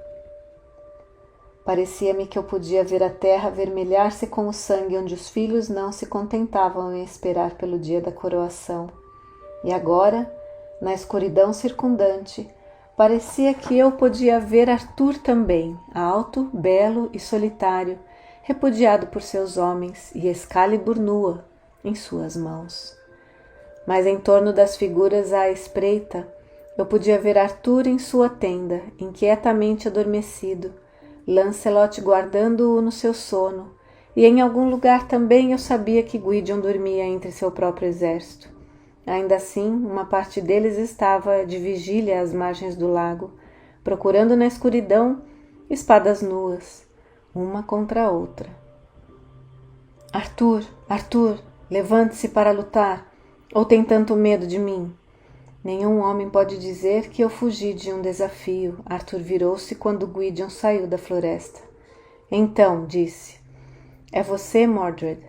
[SPEAKER 1] Parecia-me que eu podia ver a terra avermelhar-se com o sangue onde os filhos não se contentavam em esperar pelo dia da coroação. E agora, na escuridão circundante, parecia que eu podia ver Arthur também, alto, belo e solitário, repudiado por seus homens, e Excalibur nua em suas mãos. Mas em torno das figuras à espreita, eu podia ver Arthur em sua tenda, inquietamente adormecido, Lancelot guardando-o no seu sono, e em algum lugar também eu sabia que Gwydion dormia entre seu próprio exército. Ainda assim, uma parte deles estava de vigília às margens do lago, procurando na escuridão espadas nuas, uma contra a outra. Arthur, Arthur, levante-se para lutar, ou tem tanto medo de mim? Nenhum homem pode dizer que eu fugi de um desafio. Arthur virou-se quando Gwydion saiu da floresta. Então, disse, é você, Mordred?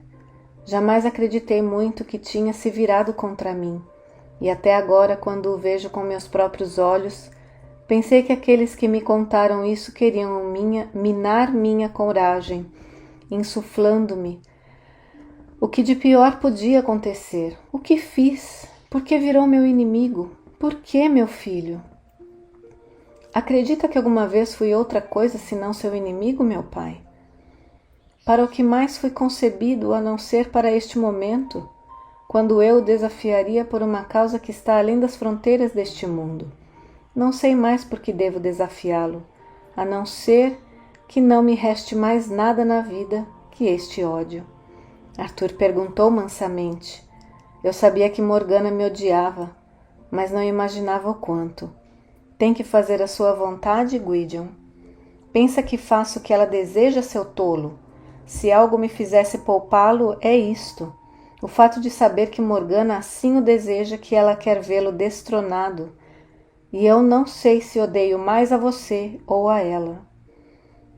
[SPEAKER 1] Jamais acreditei muito que tinha se virado contra mim. E até agora, quando o vejo com meus próprios olhos, pensei que aqueles que me contaram isso queriam minar minha coragem, insuflando-me o que de pior podia acontecer. O que fiz? Por que virou meu inimigo? Por que, meu filho? Acredita que alguma vez fui outra coisa senão seu inimigo, meu pai? Para o que mais fui concebido a não ser para este momento, quando eu o desafiaria por uma causa que está além das fronteiras deste mundo? Não sei mais por que devo desafiá-lo, a não ser que não me reste mais nada na vida que este ódio. Arthur perguntou mansamente. Eu sabia que Morgana me odiava, mas não imaginava o quanto. Tem que fazer a sua vontade, Gwydion. Pensa que faço o que ela deseja, seu tolo. Se algo me fizesse poupá-lo, é isto. O fato de saber que Morgana assim o deseja, que ela quer vê-lo destronado. E eu não sei se odeio mais a você ou a ela.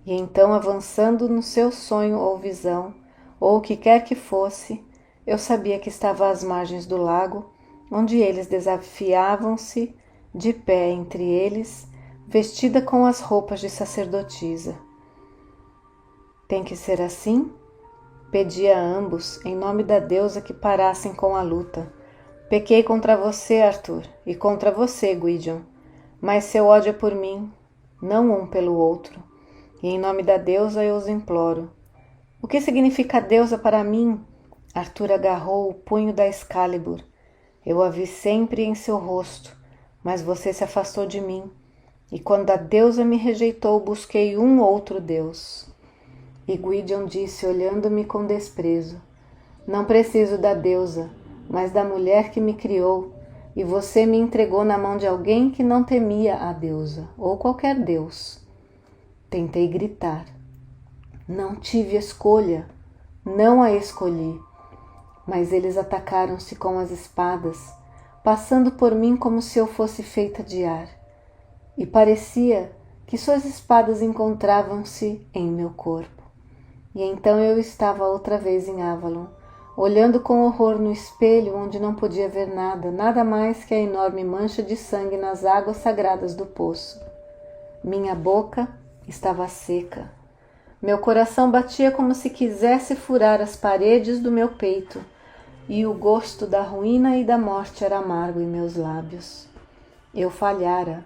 [SPEAKER 1] E então, avançando no seu sonho ou visão, ou o que quer que fosse, eu sabia que estava às margens do lago, onde eles desafiavam-se, de pé entre eles, vestida com as roupas de sacerdotisa. Tem que ser assim? Pedi a ambos, em nome da deusa, que parassem com a luta. Pequei contra você, Arthur, e contra você, Gwydion, mas seu ódio é por mim, não um pelo outro, e em nome da deusa eu os imploro. O que significa a deusa para mim? Arthur agarrou o punho da Excalibur. Eu a vi sempre em seu rosto, mas você se afastou de mim, e quando a deusa me rejeitou, busquei um outro deus. E Gwydion disse, olhando-me com desprezo, não preciso da deusa, mas da mulher que me criou, e você me entregou na mão de alguém que não temia a deusa, ou qualquer deus. Tentei gritar. Não tive escolha, não a escolhi, mas eles atacaram-se com as espadas, passando por mim como se eu fosse feita de ar, e parecia que suas espadas encontravam-se em meu corpo. E então eu estava outra vez em Avalon, olhando com horror no espelho onde não podia ver nada, nada mais que a enorme mancha de sangue nas águas sagradas do poço. Minha boca estava seca. Meu coração batia como se quisesse furar as paredes do meu peito, e o gosto da ruína e da morte era amargo em meus lábios. Eu falhara.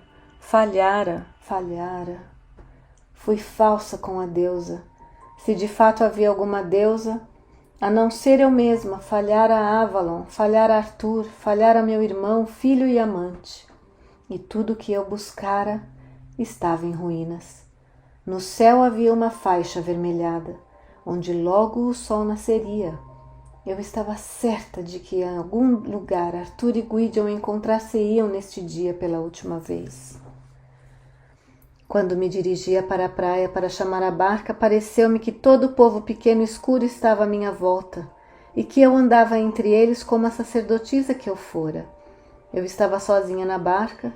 [SPEAKER 1] Fui falsa com a deusa. Se de fato havia alguma deusa, a não ser eu mesma, falhara a Avalon, falhara Arthur, falhara meu irmão, filho e amante. E tudo o que eu buscara estava em ruínas. No céu havia uma faixa avermelhada, onde logo o sol nasceria. Eu estava certa de que em algum lugar Arthur e Gwydion encontrar-se-iam neste dia pela última vez. Quando me dirigia para a praia para chamar a barca, pareceu-me que todo o povo pequeno e escuro estava à minha volta, e que eu andava entre eles como a sacerdotisa que eu fora. Eu estava sozinha na barca,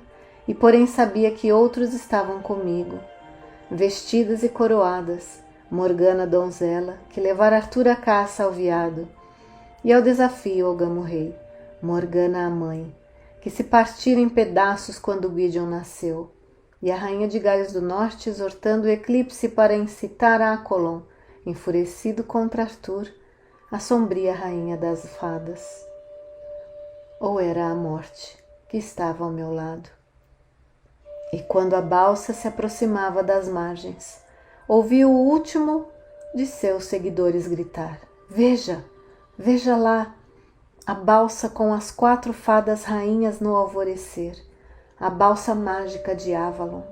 [SPEAKER 1] e porém sabia que outros estavam comigo, vestidas e coroadas, Morgana donzela, que levara Arthur à caça ao veado, e ao desafio ao Gamo-rei, Morgana a mãe, que se partira em pedaços quando Gwydion nasceu, e a rainha de Gales do Norte exortando o eclipse para incitar a Acolon, enfurecido contra Arthur, a sombria rainha das fadas. Ou era a morte que estava ao meu lado. E quando a balsa se aproximava das margens, ouvi o último de seus seguidores gritar: Veja, veja lá, a balsa com as 4 fadas rainhas no alvorecer, a balsa mágica de Avalon.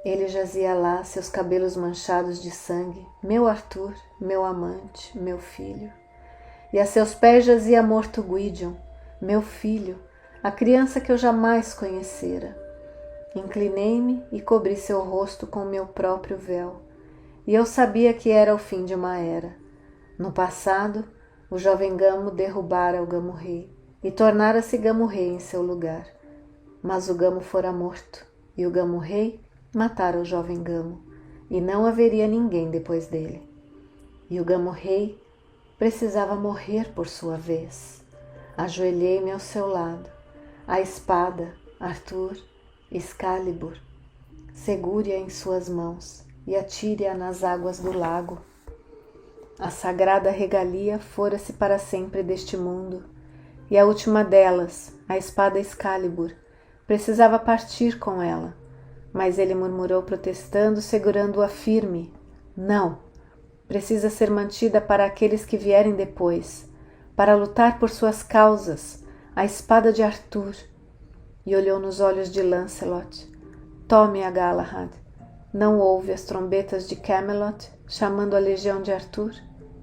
[SPEAKER 1] Ele jazia lá, seus cabelos manchados de sangue, meu Arthur, meu amante, meu filho. E a seus pés jazia morto Gwydion, meu filho, a criança que eu jamais conhecera. Inclinei-me e cobri seu rosto com meu próprio véu, e eu sabia que era o fim de uma era. No passado, o jovem Gamo derrubara o Gamo-rei e tornara-se Gamo-rei em seu lugar. Mas o Gamo fora morto, e o Gamo-rei matara o jovem Gamo, e não haveria ninguém depois dele. E o Gamo-rei precisava morrer por sua vez. Ajoelhei-me ao seu lado. A espada, Arthur, Excalibur. Segure-a em suas mãos e atire-a nas águas do lago. A sagrada regalia fora-se para sempre deste mundo, e a última delas, a espada Excalibur, precisava partir com ela, mas ele murmurou protestando, segurando-a firme. Não, precisa ser mantida para aqueles que vierem depois, para lutar por suas causas, a espada de Arthur. E olhou nos olhos de Lancelot. Tome-a, Galahad. Não ouve as trombetas de Camelot chamando a legião de Arthur?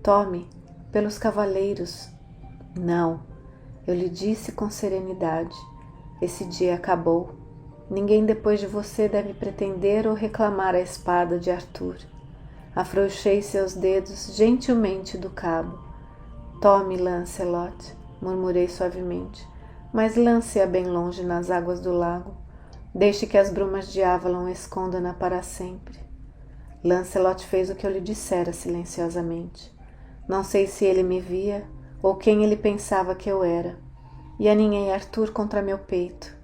[SPEAKER 1] Tome, pelos cavaleiros. Não, eu lhe disse com serenidade. Esse dia acabou. Ninguém depois de você deve pretender ou reclamar a espada de Arthur. Afrouxei seus dedos gentilmente do cabo. Tome, Lancelot, murmurei suavemente, mas lance-a bem longe nas águas do lago. Deixe que as brumas de Avalon escondam-na para sempre. Lancelot fez o que eu lhe dissera silenciosamente. Não sei se ele me via ou quem ele pensava que eu era, e aninhei Arthur contra meu peito.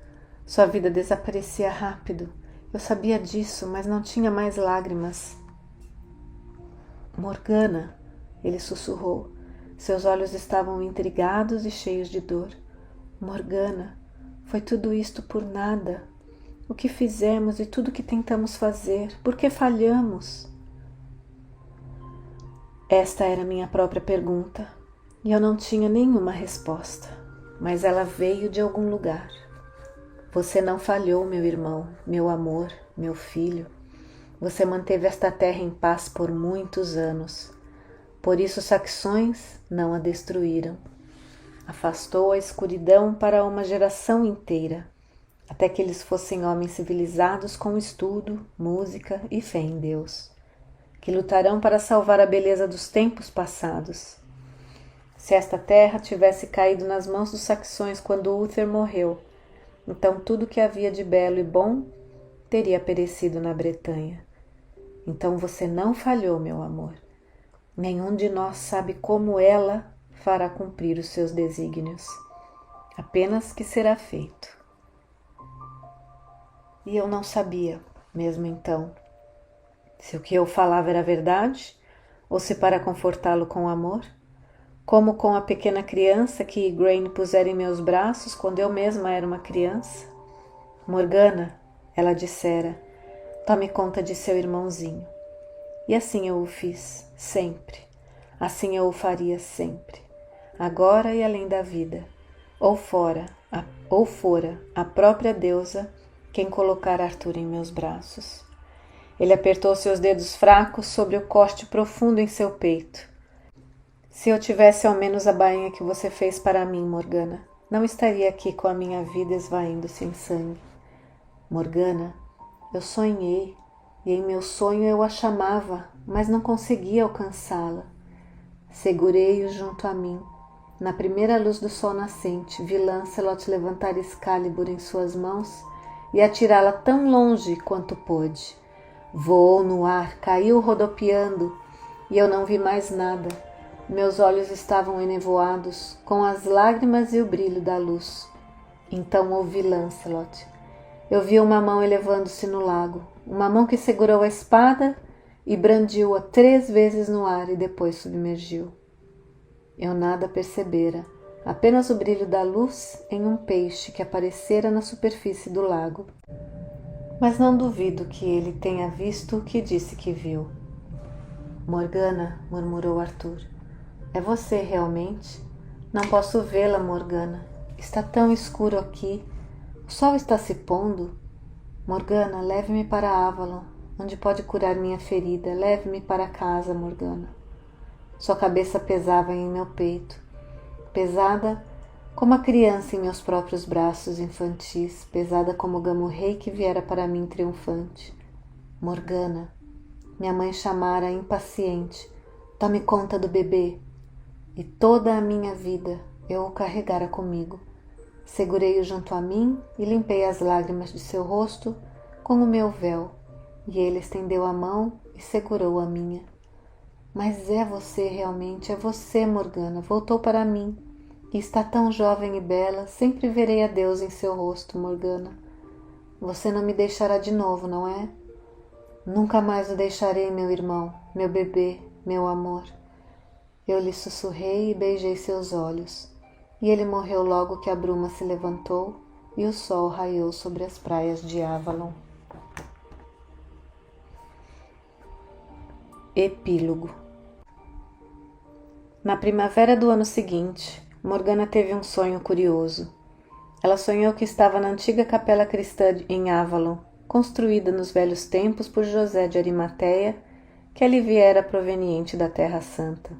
[SPEAKER 1] Sua vida desaparecia rápido. Eu sabia disso, mas não tinha mais lágrimas. Morgana, ele sussurrou. Seus olhos estavam intrigados e cheios de dor. Morgana, foi tudo isto por nada. O que fizemos e tudo o que tentamos fazer, por que falhamos? Esta era minha própria pergunta, e eu não tinha nenhuma resposta, mas ela veio de algum lugar. Você não falhou, meu irmão, meu amor, meu filho. Você manteve esta terra em paz por muitos anos. Por isso os saxões não a destruíram. Afastou a escuridão para uma geração inteira, até que eles fossem homens civilizados com estudo, música e fé em Deus, que lutarão para salvar a beleza dos tempos passados. Se esta terra tivesse caído nas mãos dos saxões quando Uther morreu, então tudo que havia de belo e bom teria perecido na Bretanha. Então você não falhou, meu amor. Nenhum de nós sabe como ela fará cumprir os seus desígnios. Apenas que será feito. E eu não sabia, mesmo então, se o que eu falava era verdade ou se para confortá-lo com amor, como com a pequena criança que Igraine pusera em meus braços quando eu mesma era uma criança. Morgana, ela dissera, tome conta de seu irmãozinho. E assim eu o fiz, sempre. Assim eu o faria sempre. Agora e além da vida. Ou fora a própria deusa quem colocar Arthur em meus braços. Ele apertou seus dedos fracos sobre o corte profundo em seu peito. Se eu tivesse ao menos a bainha que você fez para mim, Morgana, não estaria aqui com a minha vida esvaindo-se em sangue. Morgana, eu sonhei, e em meu sonho eu a chamava, mas não conseguia alcançá-la. Segurei-o junto a mim. Na primeira luz do sol nascente, vi Lancelot levantar Excalibur em suas mãos e atirá-la tão longe quanto pôde. Voou no ar, caiu rodopiando, e eu não vi mais nada. Meus olhos estavam enevoados, com as lágrimas e o brilho da luz. Então ouvi Lancelot. Eu vi uma mão elevando-se no lago, uma mão que segurou a espada e brandiu-a 3 vezes no ar e depois submergiu. Eu nada percebera, apenas o brilho da luz em um peixe que aparecera na superfície do lago. Mas não duvido que ele tenha visto o que disse que viu. Morgana, murmurou Arthur, é você realmente? Não posso vê-la, Morgana. Está tão escuro aqui. O sol está se pondo. Morgana, leve-me para Avalon, onde pode curar minha ferida. Leve-me para casa, Morgana. Sua cabeça pesava em meu peito, pesada como a criança em meus próprios braços infantis, pesada como o gamo-rei que viera para mim triunfante. Morgana, minha mãe chamara impaciente, tome conta do bebê. E toda a minha vida eu o carregara comigo. Segurei-o junto a mim e limpei as lágrimas de seu rosto com o meu véu, e ele estendeu a mão e segurou a minha. Mas é você realmente, é você, Morgana, voltou para mim. E está tão jovem e bela, sempre verei a Deus em seu rosto, Morgana. Você não me deixará de novo, não é? Nunca mais o deixarei, meu irmão, meu bebê, meu amor. Eu lhe sussurrei e beijei seus olhos, e ele morreu logo que a bruma se levantou e o sol raiou sobre as praias de Avalon. Epílogo. Na primavera do ano seguinte, Morgana teve um sonho curioso. Ela sonhou que estava na antiga capela cristã em Avalon, construída nos velhos tempos por José de Arimateia, que ali viera proveniente da Terra Santa.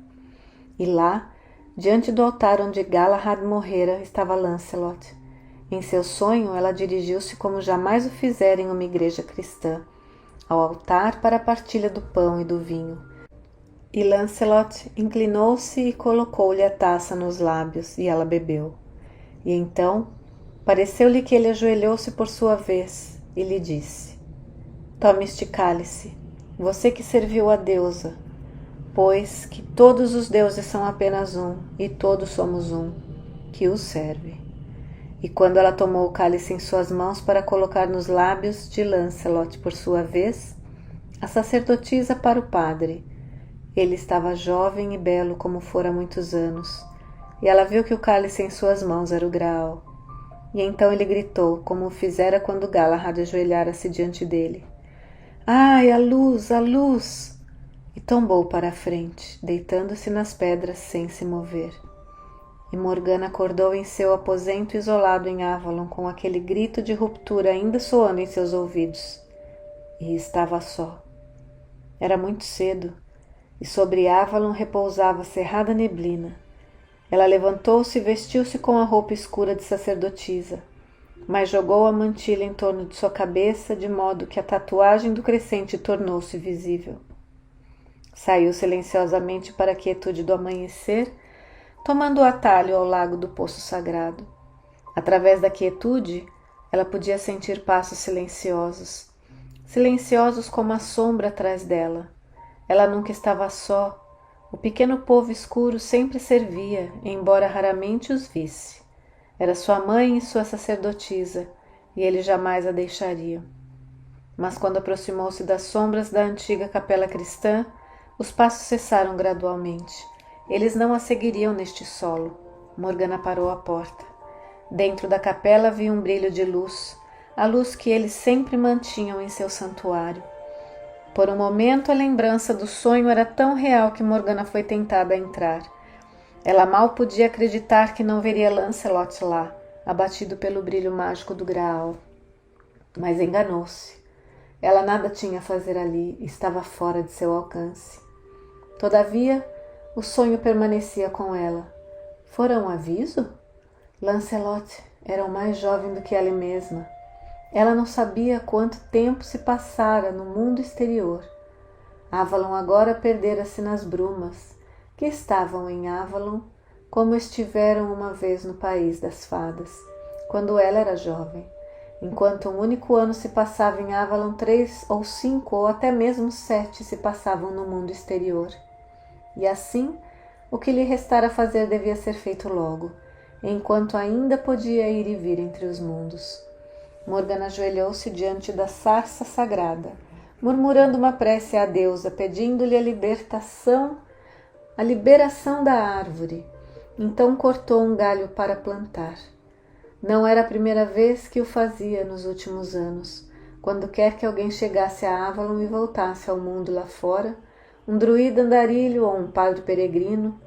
[SPEAKER 1] E lá, diante do altar onde Galahad morrera, estava Lancelot. Em seu sonho, ela dirigiu-se como jamais o fizera em uma igreja cristã, ao altar para a partilha do pão e do vinho. E Lancelot inclinou-se e colocou-lhe a taça nos lábios, e ela bebeu. E então, pareceu-lhe que ele ajoelhou-se por sua vez, e lhe disse: Tome este cálice, você que serviu a deusa, pois que todos os deuses são apenas um, e todos somos um, que o serve. E quando ela tomou o cálice em suas mãos para colocar nos lábios de Lancelot por sua vez, a sacerdotisa para o padre. Ele estava jovem e belo como fora há muitos anos, e ela viu que o cálice em suas mãos era o Graal. E então ele gritou, como o fizera quando Galahad ajoelhara-se diante dele: Ai, a luz, a luz! E tombou para a frente, deitando-se nas pedras sem se mover. E Morgana acordou em seu aposento isolado em Avalon com aquele grito de ruptura ainda soando em seus ouvidos. E estava só. Era muito cedo, e sobre Avalon repousava cerrada neblina. Ela levantou-se e vestiu-se com a roupa escura de sacerdotisa, mas jogou a mantilha em torno de sua cabeça de modo que a tatuagem do crescente tornou-se visível. Saiu silenciosamente para a quietude do amanhecer, tomando o atalho ao lago do Poço Sagrado. Através da quietude, ela podia sentir passos silenciosos, silenciosos como a sombra atrás dela. Ela nunca estava só. O pequeno povo escuro sempre servia, embora raramente os visse. Era sua mãe e sua sacerdotisa, e ele jamais a deixaria. Mas quando aproximou-se das sombras da antiga capela cristã, os passos cessaram gradualmente. Eles não a seguiriam neste solo. Morgana parou à porta. Dentro da capela havia um brilho de luz, a luz que eles sempre mantinham em seu santuário. Por um momento, a lembrança do sonho era tão real que Morgana foi tentada a entrar. Ela mal podia acreditar que não veria Lancelot lá, abatido pelo brilho mágico do Graal. Mas enganou-se. Ela nada tinha a fazer ali, estava fora de seu alcance. Todavia, o sonho permanecia com ela. Fora um aviso? Lancelot era o mais jovem do que ela mesma. Ela não sabia quanto tempo se passara no mundo exterior. Avalon agora perdera-se nas brumas, que estavam em Avalon, como estiveram uma vez no país das fadas, quando ela era jovem, enquanto um único ano se passava em Avalon, 3 ou 5 ou até mesmo 7 se passavam no mundo exterior. E assim, o que lhe restara fazer devia ser feito logo, enquanto ainda podia ir e vir entre os mundos. Morgana ajoelhou-se diante da sarça sagrada, murmurando uma prece à deusa, pedindo-lhe a liberação da árvore. Então cortou um galho para plantar. Não era a primeira vez que o fazia nos últimos anos. Quando quer que alguém chegasse a Avalon e voltasse ao mundo lá fora, um druida andarilho ou um padre peregrino,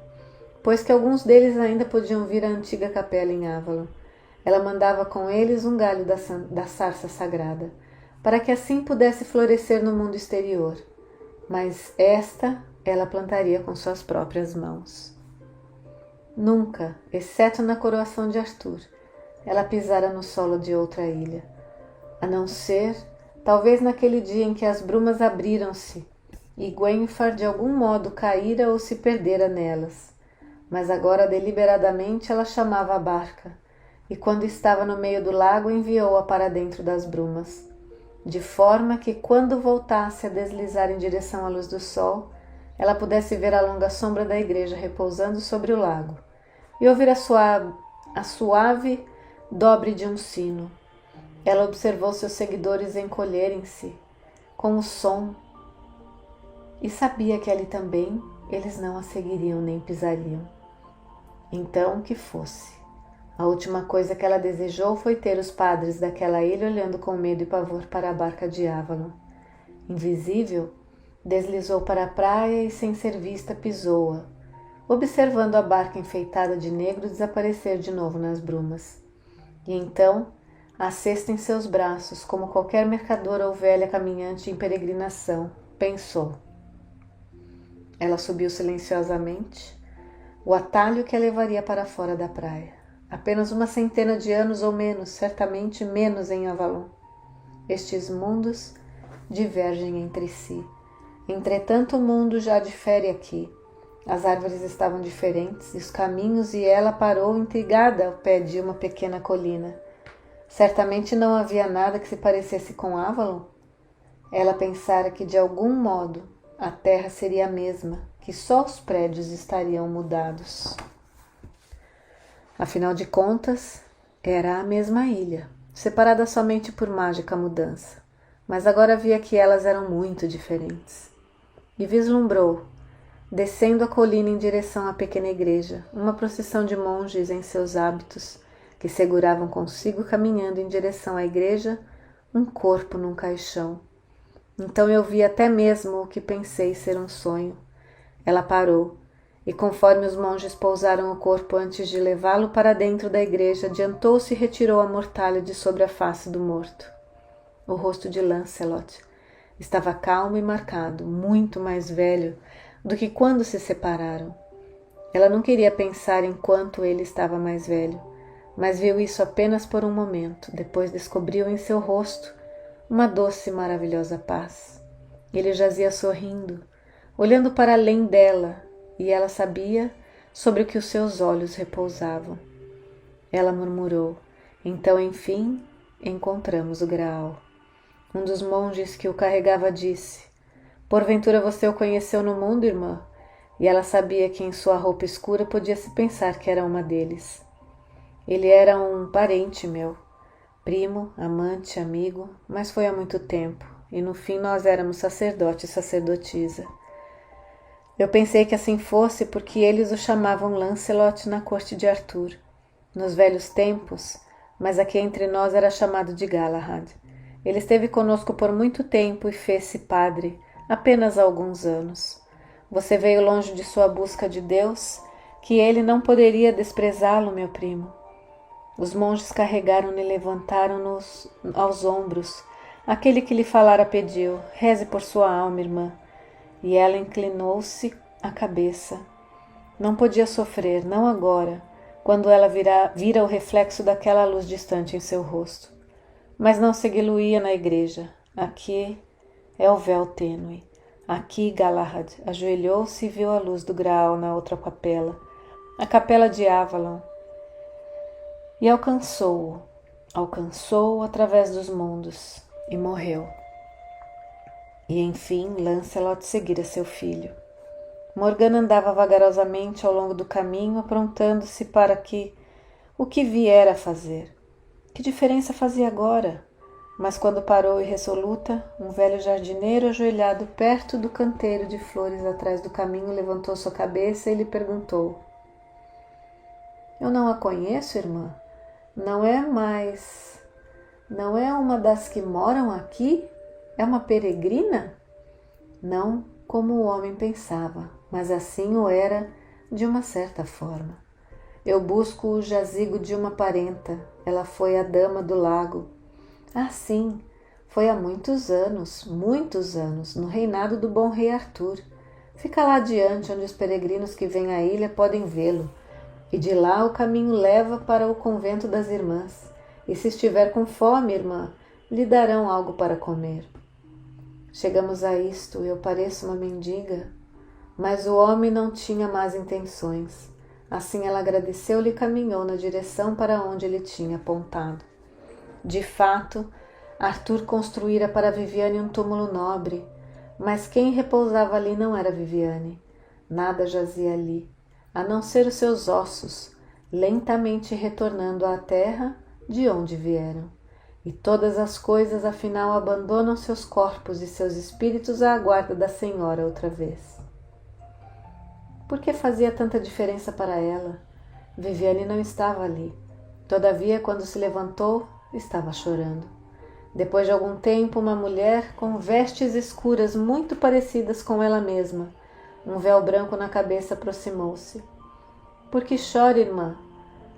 [SPEAKER 1] pois que alguns deles ainda podiam vir à antiga capela em Avalon, ela mandava com eles um galho da sarça sagrada, para que assim pudesse florescer no mundo exterior. Mas esta ela plantaria com suas próprias mãos. Nunca, exceto na coroação de Arthur, ela pisara no solo de outra ilha, a não ser, talvez naquele dia em que as brumas abriram-se e Gwenfar de algum modo caíra ou se perdera nelas. Mas agora deliberadamente ela chamava a barca, e quando estava no meio do lago enviou-a para dentro das brumas, de forma que quando voltasse a deslizar em direção à luz do sol, ela pudesse ver a longa sombra da igreja repousando sobre o lago, e ouvir a suave dobre de um sino. Ela observou seus seguidores encolherem-se com o som e sabia que ali também eles não a seguiriam nem pisariam. Então, que fosse. A última coisa que ela desejou foi ter os padres daquela ilha olhando com medo e pavor para a barca de Avalon. Invisível, deslizou para a praia e, sem ser vista, pisou-a, observando a barca enfeitada de negro desaparecer de novo nas brumas. E então, a cesta em seus braços, como qualquer mercador ou velha caminhante em peregrinação, pensou. Ela subiu silenciosamente o atalho que a levaria para fora da praia. Apenas uma centena de anos ou menos, certamente menos em Avalon. Estes mundos divergem entre si. Entretanto, o mundo já difere aqui. As árvores estavam diferentes e os caminhos, e ela parou intrigada ao pé de uma pequena colina. Certamente não havia nada que se parecesse com Avalon. Ela pensara que de algum modo a terra seria a mesma, que só os prédios estariam mudados. Afinal de contas, era a mesma ilha, separada somente por mágica mudança. Mas agora via que elas eram muito diferentes. E vislumbrou, descendo a colina em direção à pequena igreja, uma procissão de monges em seus hábitos, que seguravam consigo, caminhando em direção à igreja, um corpo num caixão. Então eu vi até mesmo o que pensei ser um sonho. Ela parou, e conforme os monges pousaram o corpo antes de levá-lo para dentro da igreja, adiantou-se e retirou a mortalha de sobre a face do morto. O rosto de Lancelot estava calmo e marcado, muito mais velho do que quando se separaram. Ela não queria pensar em quanto ele estava mais velho, mas viu isso apenas por um momento. Depois descobriu em seu rosto uma doce e maravilhosa paz. Ele jazia sorrindo, olhando para além dela, e ela sabia sobre o que os seus olhos repousavam. Ela murmurou: então, enfim, encontramos o Graal. Um dos monges que o carregava disse: porventura você o conheceu no mundo, irmã? E ela sabia que em sua roupa escura podia-se pensar que era uma deles. Ele era um parente meu, primo, amante, amigo, mas foi há muito tempo, e no fim nós éramos sacerdote e sacerdotisa. Eu pensei que assim fosse porque eles o chamavam Lancelot na corte de Arthur, nos velhos tempos, mas aqui entre nós era chamado de Galahad. Ele esteve conosco por muito tempo e fez-se padre, apenas há alguns anos. Você veio longe de sua busca de Deus, que ele não poderia desprezá-lo, meu primo. Os monges carregaram-no e levantaram-nos aos ombros. Aquele que lhe falara pediu: reze por sua alma, irmã. E ela inclinou-se a cabeça. Não podia sofrer, não agora, quando ela vira o reflexo daquela luz distante em seu rosto. Mas não seguiluía na igreja. Aqui é o véu tênue. Aqui Galahad ajoelhou-se e viu a luz do Graal na outra capela, a capela de Avalon, e alcançou-o através dos mundos, e morreu. E enfim Lancelot seguira seu filho. Morgana andava vagarosamente ao longo do caminho, aprontando-se para o que viera a fazer. Que diferença fazia agora? Mas quando parou irresoluta, um velho jardineiro ajoelhado perto do canteiro de flores atrás do caminho levantou sua cabeça e lhe perguntou: eu não a conheço, irmã? Não é uma das que moram aqui? É uma peregrina? Não como o homem pensava, mas assim o era de uma certa forma. Eu busco o jazigo de uma parenta. Ela foi a dama do lago. Ah, sim, foi há muitos anos, no reinado do bom rei Arthur. Fica lá adiante, onde os peregrinos que vêm à ilha podem vê-lo. E de lá o caminho leva para o convento das irmãs. E se estiver com fome, irmã, lhe darão algo para comer. Chegamos a isto, eu pareço uma mendiga. Mas o homem não tinha más intenções. Assim ela agradeceu-lhe e caminhou na direção para onde ele tinha apontado. De fato, Arthur construíra para Viviane um túmulo nobre, mas quem repousava ali não era Viviane. Nada jazia ali, a não ser os seus ossos, lentamente retornando à terra de onde vieram. E todas as coisas afinal abandonam seus corpos e seus espíritos à guarda da Senhora outra vez. Por que fazia tanta diferença para ela? Viviane não estava ali. Todavia, quando se levantou, estava chorando. Depois de algum tempo, uma mulher com vestes escuras muito parecidas com ela mesma, um véu branco na cabeça, aproximou-se. Por que chora, irmã?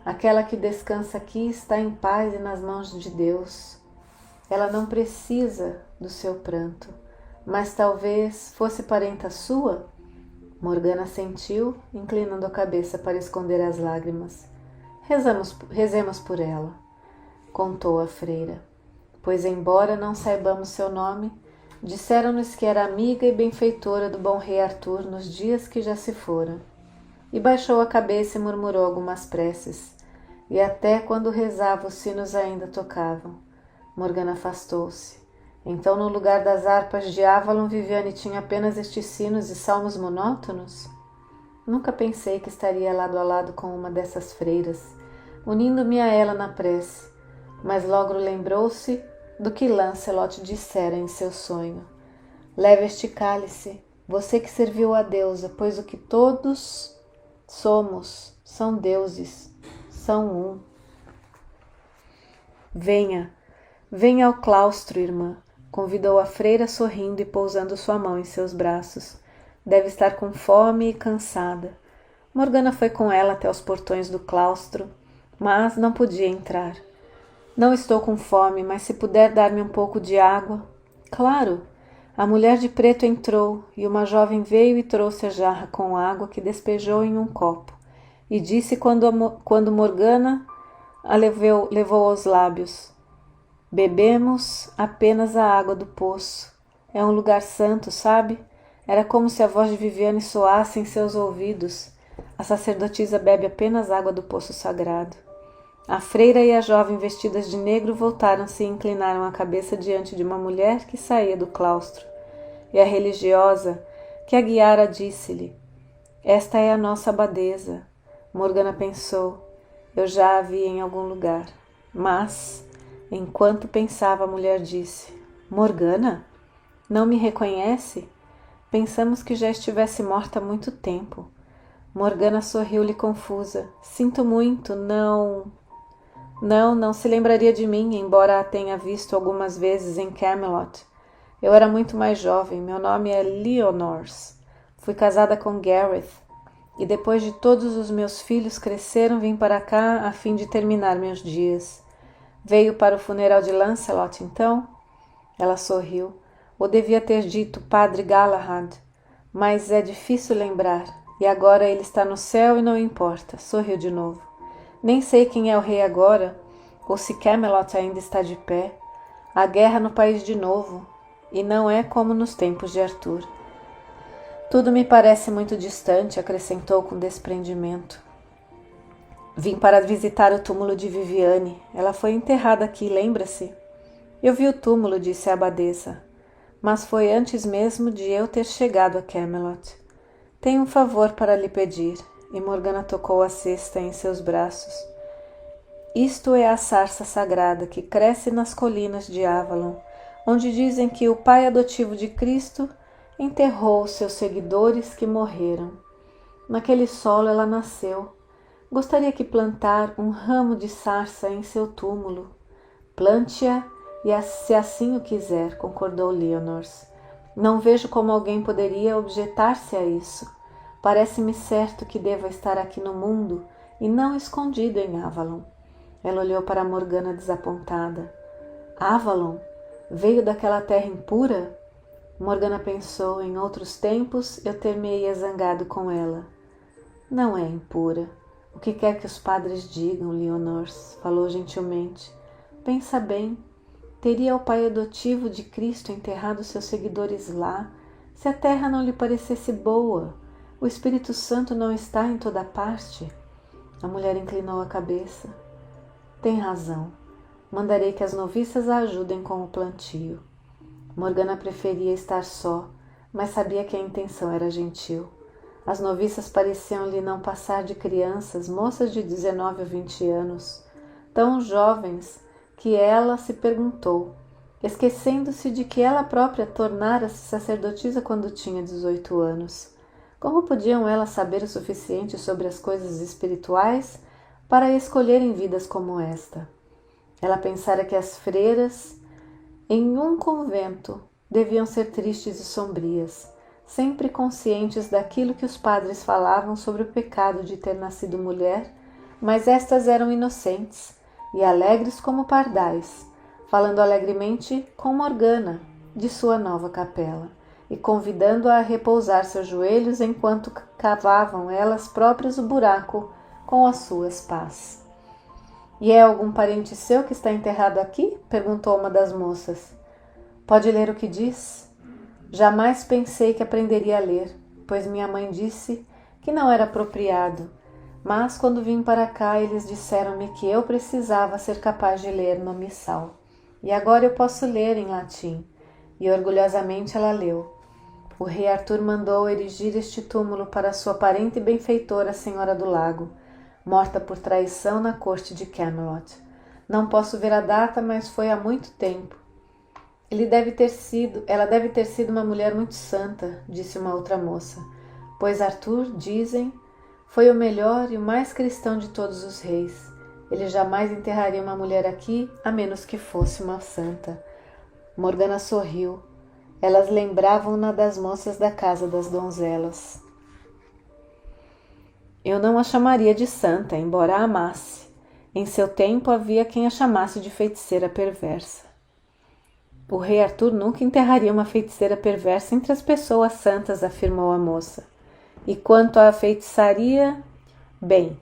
[SPEAKER 1] Aquela que descansa aqui está em paz e nas mãos de Deus. Ela não precisa do seu pranto, mas talvez fosse parenta sua? Morgana sentiu, inclinando a cabeça para esconder as lágrimas. Rezemos por ela, contou a freira, pois embora não saibamos seu nome, disseram-nos que era amiga e benfeitora do bom rei Arthur nos dias que já se foram. E baixou a cabeça e murmurou algumas preces, e até quando rezava os sinos ainda tocavam. Morgana afastou-se. Então, no lugar das harpas de Avalon, Viviane tinha apenas estes sinos e salmos monótonos? Nunca pensei que estaria lado a lado com uma dessas freiras, unindo-me a ela na prece, mas logo lembrou-se do que Lancelot dissera em seu sonho. Leve este cálice, você que serviu a deusa, pois o que todos somos são deuses, são um. Venha ao claustro, irmã, convidou a freira sorrindo e pousando sua mão em seus braços. Deve estar com fome e cansada. Morgana foi com ela até os portões do claustro, mas não podia entrar. Não estou com fome, mas se puder dar-me um pouco de água. Claro! A mulher de preto entrou e uma jovem veio e trouxe a jarra com água que despejou em um copo e disse quando Morgana a levou aos lábios: bebemos apenas a água do poço. É um lugar santo, sabe? Era como se a voz de Viviane soasse em seus ouvidos. A sacerdotisa bebe apenas água do poço sagrado. A freira e a jovem vestidas de negro voltaram-se e inclinaram a cabeça diante de uma mulher que saía do claustro. E a religiosa que a guiara disse-lhe: esta é a nossa abadesa. Morgana pensou: eu já a vi em algum lugar. Mas, enquanto pensava, a mulher disse: Morgana? Não me reconhece? Pensamos que já estivesse morta há muito tempo. Morgana sorriu-lhe confusa. Sinto muito, não se lembraria de mim, embora a tenha visto algumas vezes em Camelot. Eu era muito mais jovem, meu nome é Lyonors. Fui casada com Gareth, e depois de todos os meus filhos cresceram, vim para cá a fim de terminar meus dias. Veio para o funeral de Lancelot, então? Ela sorriu. Ou devia ter dito Padre Galahad, mas é difícil lembrar, e agora ele está no céu e não importa. Sorriu de novo. Nem sei quem é o rei agora, ou se Camelot ainda está de pé. Há guerra no país de novo, e não é como nos tempos de Arthur. Tudo me parece muito distante, acrescentou com desprendimento. Vim para visitar o túmulo de Viviane. Ela foi enterrada aqui, lembra-se? Eu vi o túmulo, disse a abadesa, mas foi antes mesmo de eu ter chegado a Camelot. Tenho um favor para lhe pedir, e Morgana tocou a cesta em seus braços. Isto é a sarça sagrada que cresce nas colinas de Avalon, onde dizem que o pai adotivo de Cristo enterrou seus seguidores que morreram. Naquele solo ela nasceu. Gostaria que plantar um ramo de sarça em seu túmulo. Plante-a se assim o quiser, concordou Lyonors. Não vejo como alguém poderia objetar-se a isso. Parece-me certo que deva estar aqui no mundo e não escondido em Avalon. Ela olhou para Morgana desapontada. Avalon? Veio daquela terra impura? Morgana pensou: em outros tempos eu ter-me-ia zangado com ela. Não é impura. O que quer que os padres digam, Lyonors, falou gentilmente. Pensa bem. Teria o pai adotivo de Cristo enterrado seus seguidores lá, se a terra não lhe parecesse boa? O Espírito Santo não está em toda parte? A mulher inclinou a cabeça. Tem razão. Mandarei que as noviças a ajudem com o plantio. Morgana preferia estar só, mas sabia que a intenção era gentil. As noviças pareciam-lhe não passar de crianças, moças de 19 ou 20 anos, tão jovens que ela se perguntou, esquecendo-se de que ela própria tornara-se sacerdotisa quando tinha 18 anos. Como podiam elas saber o suficiente sobre as coisas espirituais para escolherem vidas como esta? Ela pensara que as freiras em um convento deviam ser tristes e sombrias, sempre conscientes daquilo que os padres falavam sobre o pecado de ter nascido mulher, mas estas eram inocentes e alegres como pardais, falando alegremente com Morgana de sua nova capela e convidando-a a repousar seus joelhos enquanto cavavam elas próprias o buraco com as suas pás. E é algum parente seu que está enterrado aqui? Perguntou uma das moças. Pode ler o que diz? Jamais pensei que aprenderia a ler, pois minha mãe disse que não era apropriado, mas quando vim para cá eles disseram-me que eu precisava ser capaz de ler no missal. E agora eu posso ler em latim. E orgulhosamente ela leu. O rei Arthur mandou erigir este túmulo para sua parente e benfeitora, a Senhora do Lago, morta por traição na corte de Camelot. Não posso ver a data, mas foi há muito tempo. Ela deve ter sido uma mulher muito santa, disse uma outra moça, pois Arthur, dizem, foi o melhor e o mais cristão de todos os reis. Ele jamais enterraria uma mulher aqui, a menos que fosse uma santa. Morgana sorriu. Elas lembravam-na das moças da casa das donzelas. Eu não a chamaria de santa, embora a amasse. Em seu tempo havia quem a chamasse de feiticeira perversa. O rei Arthur nunca enterraria uma feiticeira perversa entre as pessoas santas, afirmou a moça. E quanto à feitiçaria, bem,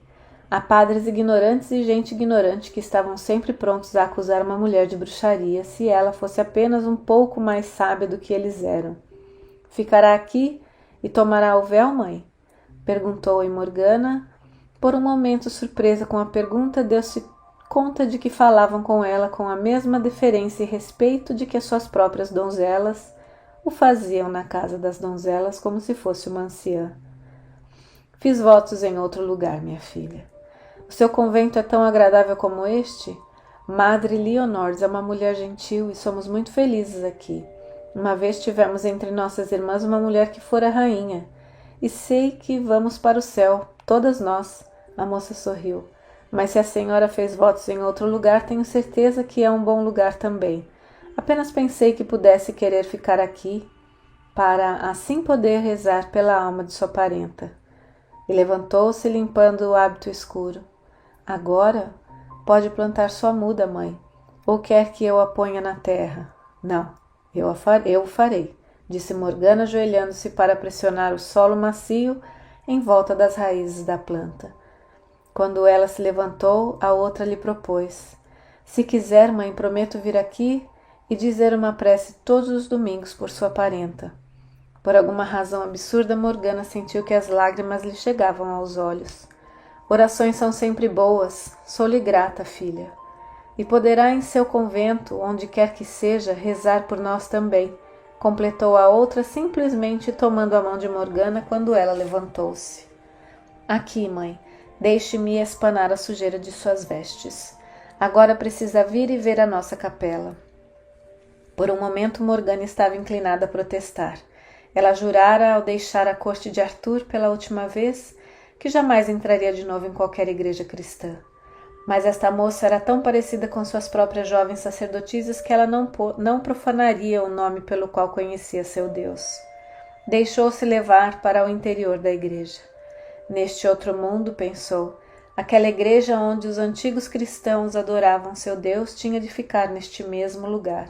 [SPEAKER 1] há padres ignorantes e gente ignorante que estavam sempre prontos a acusar uma mulher de bruxaria se ela fosse apenas um pouco mais sábia do que eles eram. Ficará aqui e tomará o véu, mãe? Perguntou-lhe Morgana. Por um momento, surpresa com a pergunta, deu-se conta de que falavam com ela com a mesma deferência e respeito de que as suas próprias donzelas o faziam na casa das donzelas como se fosse uma anciã. Fiz votos em outro lugar, minha filha. O seu convento é tão agradável como este? Madre Leonor é uma mulher gentil e somos muito felizes aqui. Uma vez tivemos entre nossas irmãs uma mulher que fora rainha, e sei que vamos para o céu, todas nós. A moça sorriu. Mas se a senhora fez votos em outro lugar, tenho certeza que é um bom lugar também. Apenas pensei que pudesse querer ficar aqui, para assim poder rezar pela alma de sua parenta. E levantou-se, limpando o hábito escuro. Agora pode plantar sua muda, mãe. Ou quer que eu a ponha na terra? Não, eu o farei, disse Morgana, ajoelhando-se para pressionar o solo macio em volta das raízes da planta. Quando ela se levantou, a outra lhe propôs. Se quiser, mãe, prometo vir aqui e dizer uma prece todos os domingos por sua parenta. Por alguma razão absurda, Morgana sentiu que as lágrimas lhe chegavam aos olhos. Orações são sempre boas, sou-lhe grata, filha. E poderá em seu convento, onde quer que seja, rezar por nós também, completou a outra, simplesmente tomando a mão de Morgana quando ela levantou-se. Aqui, mãe, deixe-me espanar a sujeira de suas vestes. Agora precisa vir e ver a nossa capela. Por um momento, Morgana estava inclinada a protestar. Ela jurara, ao deixar a corte de Arthur pela última vez, que jamais entraria de novo em qualquer igreja cristã. Mas esta moça era tão parecida com suas próprias jovens sacerdotisas que ela não profanaria o nome pelo qual conhecia seu Deus. Deixou-se levar para o interior da igreja. Neste outro mundo, pensou, aquela igreja onde os antigos cristãos adoravam seu Deus tinha de ficar neste mesmo lugar.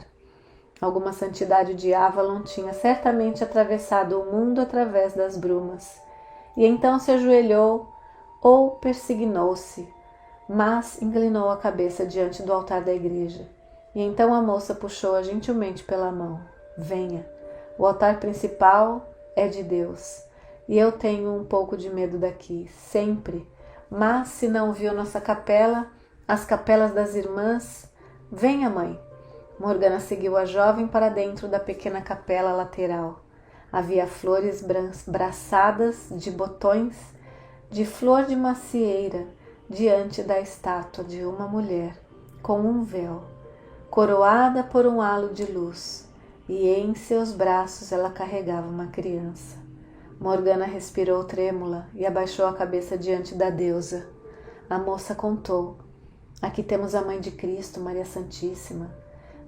[SPEAKER 1] Alguma santidade de Avalon tinha certamente atravessado o mundo através das brumas. E então se ajoelhou ou persignou-se, mas inclinou a cabeça diante do altar da igreja. E então a moça puxou-a gentilmente pela mão. Venha, o altar principal é de Deus. E eu tenho um pouco de medo daqui, sempre. Mas se não viu nossa capela, as capelas das irmãs, venha, mãe. Morgana seguiu a jovem para dentro da pequena capela lateral. Havia flores braçadas de botões de flor de macieira diante da estátua de uma mulher com um véu, coroada por um halo de luz, e em seus braços ela carregava uma criança. Morgana respirou trêmula e abaixou a cabeça diante da deusa. A moça contou: aqui temos a Mãe de Cristo, Maria Santíssima.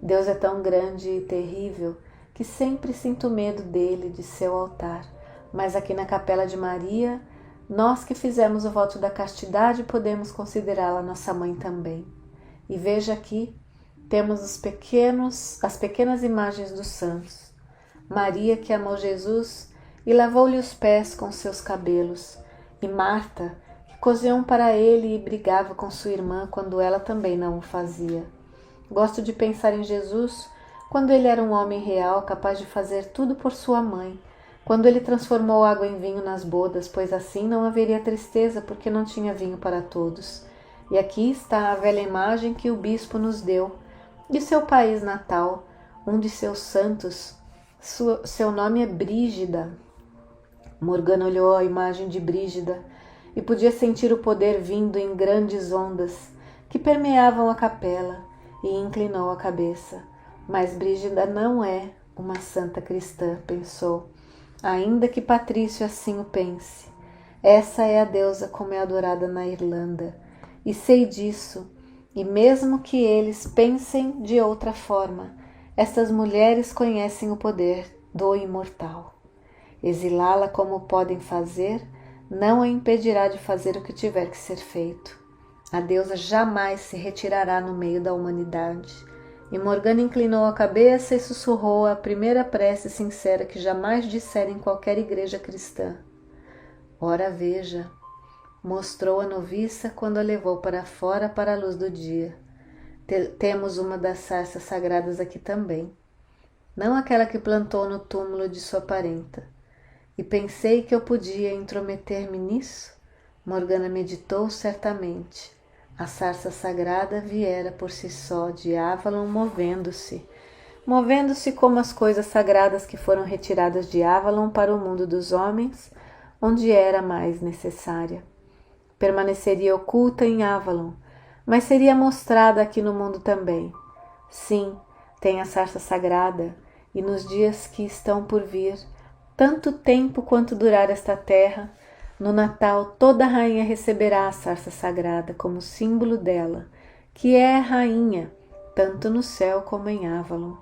[SPEAKER 1] Deus é tão grande e terrível que sempre sinto medo dele, de seu altar. Mas aqui na Capela de Maria, nós que fizemos o voto da castidade podemos considerá-la nossa mãe também. E veja aqui, temos as pequenas imagens dos santos. Maria que amou Jesus e lavou-lhe os pés com seus cabelos, e Marta que cozinhou para ele e brigava com sua irmã quando ela também não o fazia. Gosto de pensar em Jesus quando ele era um homem real, capaz de fazer tudo por sua mãe, quando ele transformou água em vinho nas bodas, pois assim não haveria tristeza, porque não tinha vinho para todos. E aqui está a velha imagem que o bispo nos deu, de seu país natal, um de seus santos. Seu nome é Brígida. Morgana olhou a imagem de Brígida e podia sentir o poder vindo em grandes ondas que permeavam a capela, e inclinou a cabeça. Mas Brígida não é uma santa cristã, pensou, ainda que Patrício assim o pense. Essa é a deusa como é adorada na Irlanda, e sei disso, e mesmo que eles pensem de outra forma, estas mulheres conhecem o poder do imortal. Exilá-la como podem fazer, não a impedirá de fazer o que tiver que ser feito. A deusa jamais se retirará no meio da humanidade. E Morgana inclinou a cabeça e sussurrou a primeira prece sincera que jamais dissera em qualquer igreja cristã. Ora veja, mostrou a noviça quando a levou para fora para a luz do dia. Temos uma das sarças sagradas aqui também, não aquela que plantou no túmulo de sua parenta. E pensei que eu podia intrometer-me nisso. Morgana meditou certamente. A sarça sagrada viera por si só de Avalon, movendo-se como as coisas sagradas que foram retiradas de Avalon para o mundo dos homens, onde era mais necessária. Permaneceria oculta em Avalon, mas seria mostrada aqui no mundo também. Sim, tem a sarça sagrada, e nos dias que estão por vir, tanto tempo quanto durar esta terra, no Natal toda rainha receberá a sarça sagrada como símbolo dela, que é rainha, tanto no céu como em Avalon.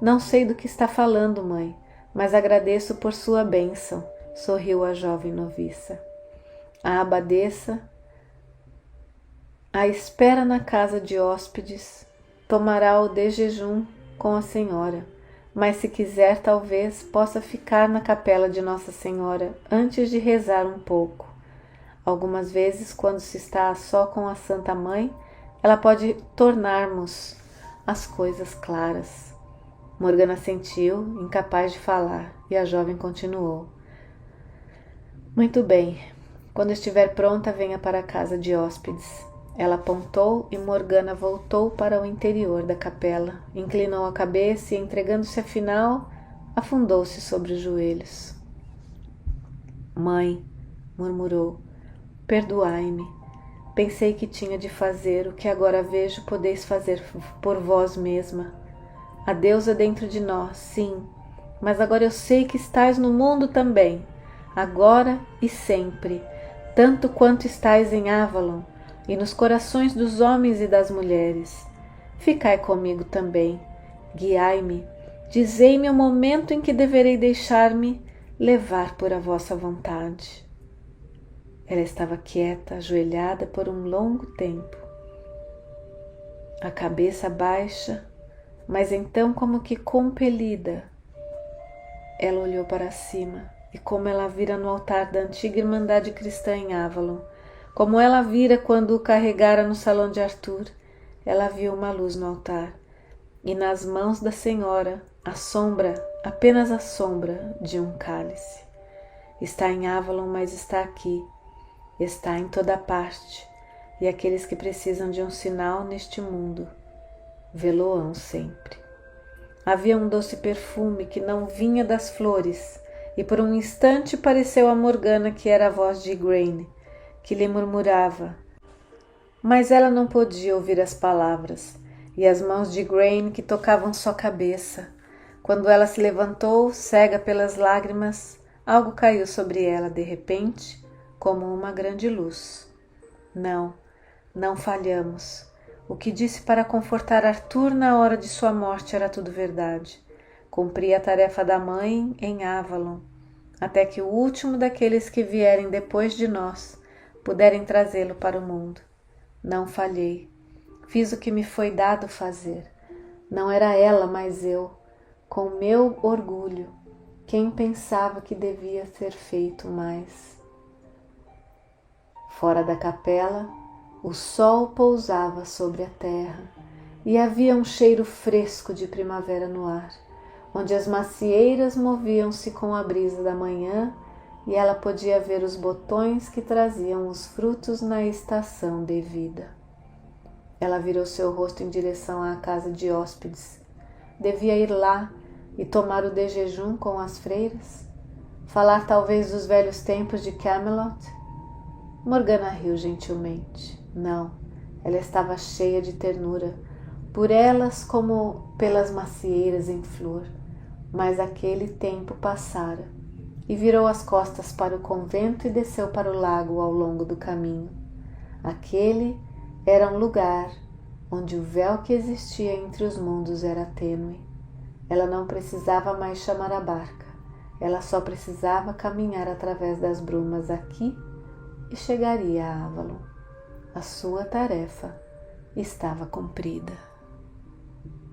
[SPEAKER 1] Não sei do que está falando, mãe, mas agradeço por sua bênção, sorriu a jovem noviça. A abadesa, à espera na casa de hóspedes, tomará o de jejum com a senhora, mas se quiser talvez possa ficar na capela de Nossa Senhora antes de rezar um pouco. Algumas vezes, quando se está a só com a Santa Mãe, ela pode tornar-nos as coisas claras. Morgana sentiu, incapaz de falar, e a jovem continuou. Muito bem, quando estiver pronta, venha para a casa de hóspedes. Ela apontou e Morgana voltou para o interior da capela, inclinou a cabeça e, entregando-se afinal, afundou-se sobre os joelhos. Mãe, murmurou, perdoai-me. Pensei que tinha de fazer o que agora vejo podeis fazer por vós mesma. A deusa dentro de nós, sim, mas agora eu sei que estais no mundo também, agora e sempre, tanto quanto estais em Avalon, e nos corações dos homens e das mulheres. Ficai comigo também, guiai-me, dizei-me o momento em que deverei deixar-me levar por a vossa vontade. Ela estava quieta, ajoelhada por um longo tempo, a cabeça baixa, mas então como que compelida, ela olhou para cima, e como ela vira no altar da antiga Irmandade Cristã em Avalon, como ela vira quando o carregara no salão de Arthur, ela viu uma luz no altar, e nas mãos da Senhora a sombra, apenas a sombra de um cálice. Está em Avalon, mas está aqui, está em toda parte, e aqueles que precisam de um sinal neste mundo, vê-lo-ão sempre. Havia um doce perfume que não vinha das flores, e por um instante pareceu a Morgana que era a voz de Igraine, que lhe murmurava. Mas ela não podia ouvir as palavras, e as mãos de Igraine que tocavam sua cabeça. Quando ela se levantou, cega pelas lágrimas, algo caiu sobre ela de repente, como uma grande luz. Não falhamos. O que disse para confortar Arthur na hora de sua morte era tudo verdade. Cumpri a tarefa da mãe em Avalon, até que o último daqueles que vierem depois de nós puderem trazê-lo para o mundo. Não falhei. Fiz o que me foi dado fazer. Não era ela, mas eu, com meu orgulho, quem pensava que devia ser feito mais. Fora da capela, o sol pousava sobre a terra e havia um cheiro fresco de primavera no ar, onde as macieiras moviam-se com a brisa da manhã e ela podia ver os botões que traziam os frutos na estação devida. Ela virou seu rosto em direção à casa de hóspedes. Devia ir lá e tomar o de jejum com as freiras? Falar talvez dos velhos tempos de Camelot? Morgana riu gentilmente. Não, ela estava cheia de ternura, por elas como pelas macieiras em flor, mas aquele tempo passara, e virou as costas para o convento e desceu para o lago ao longo do caminho. Aquele era um lugar onde o véu que existia entre os mundos era tênue. Ela não precisava mais chamar a barca, ela só precisava caminhar através das brumas aqui e chegaria a Avalon. A sua tarefa estava cumprida.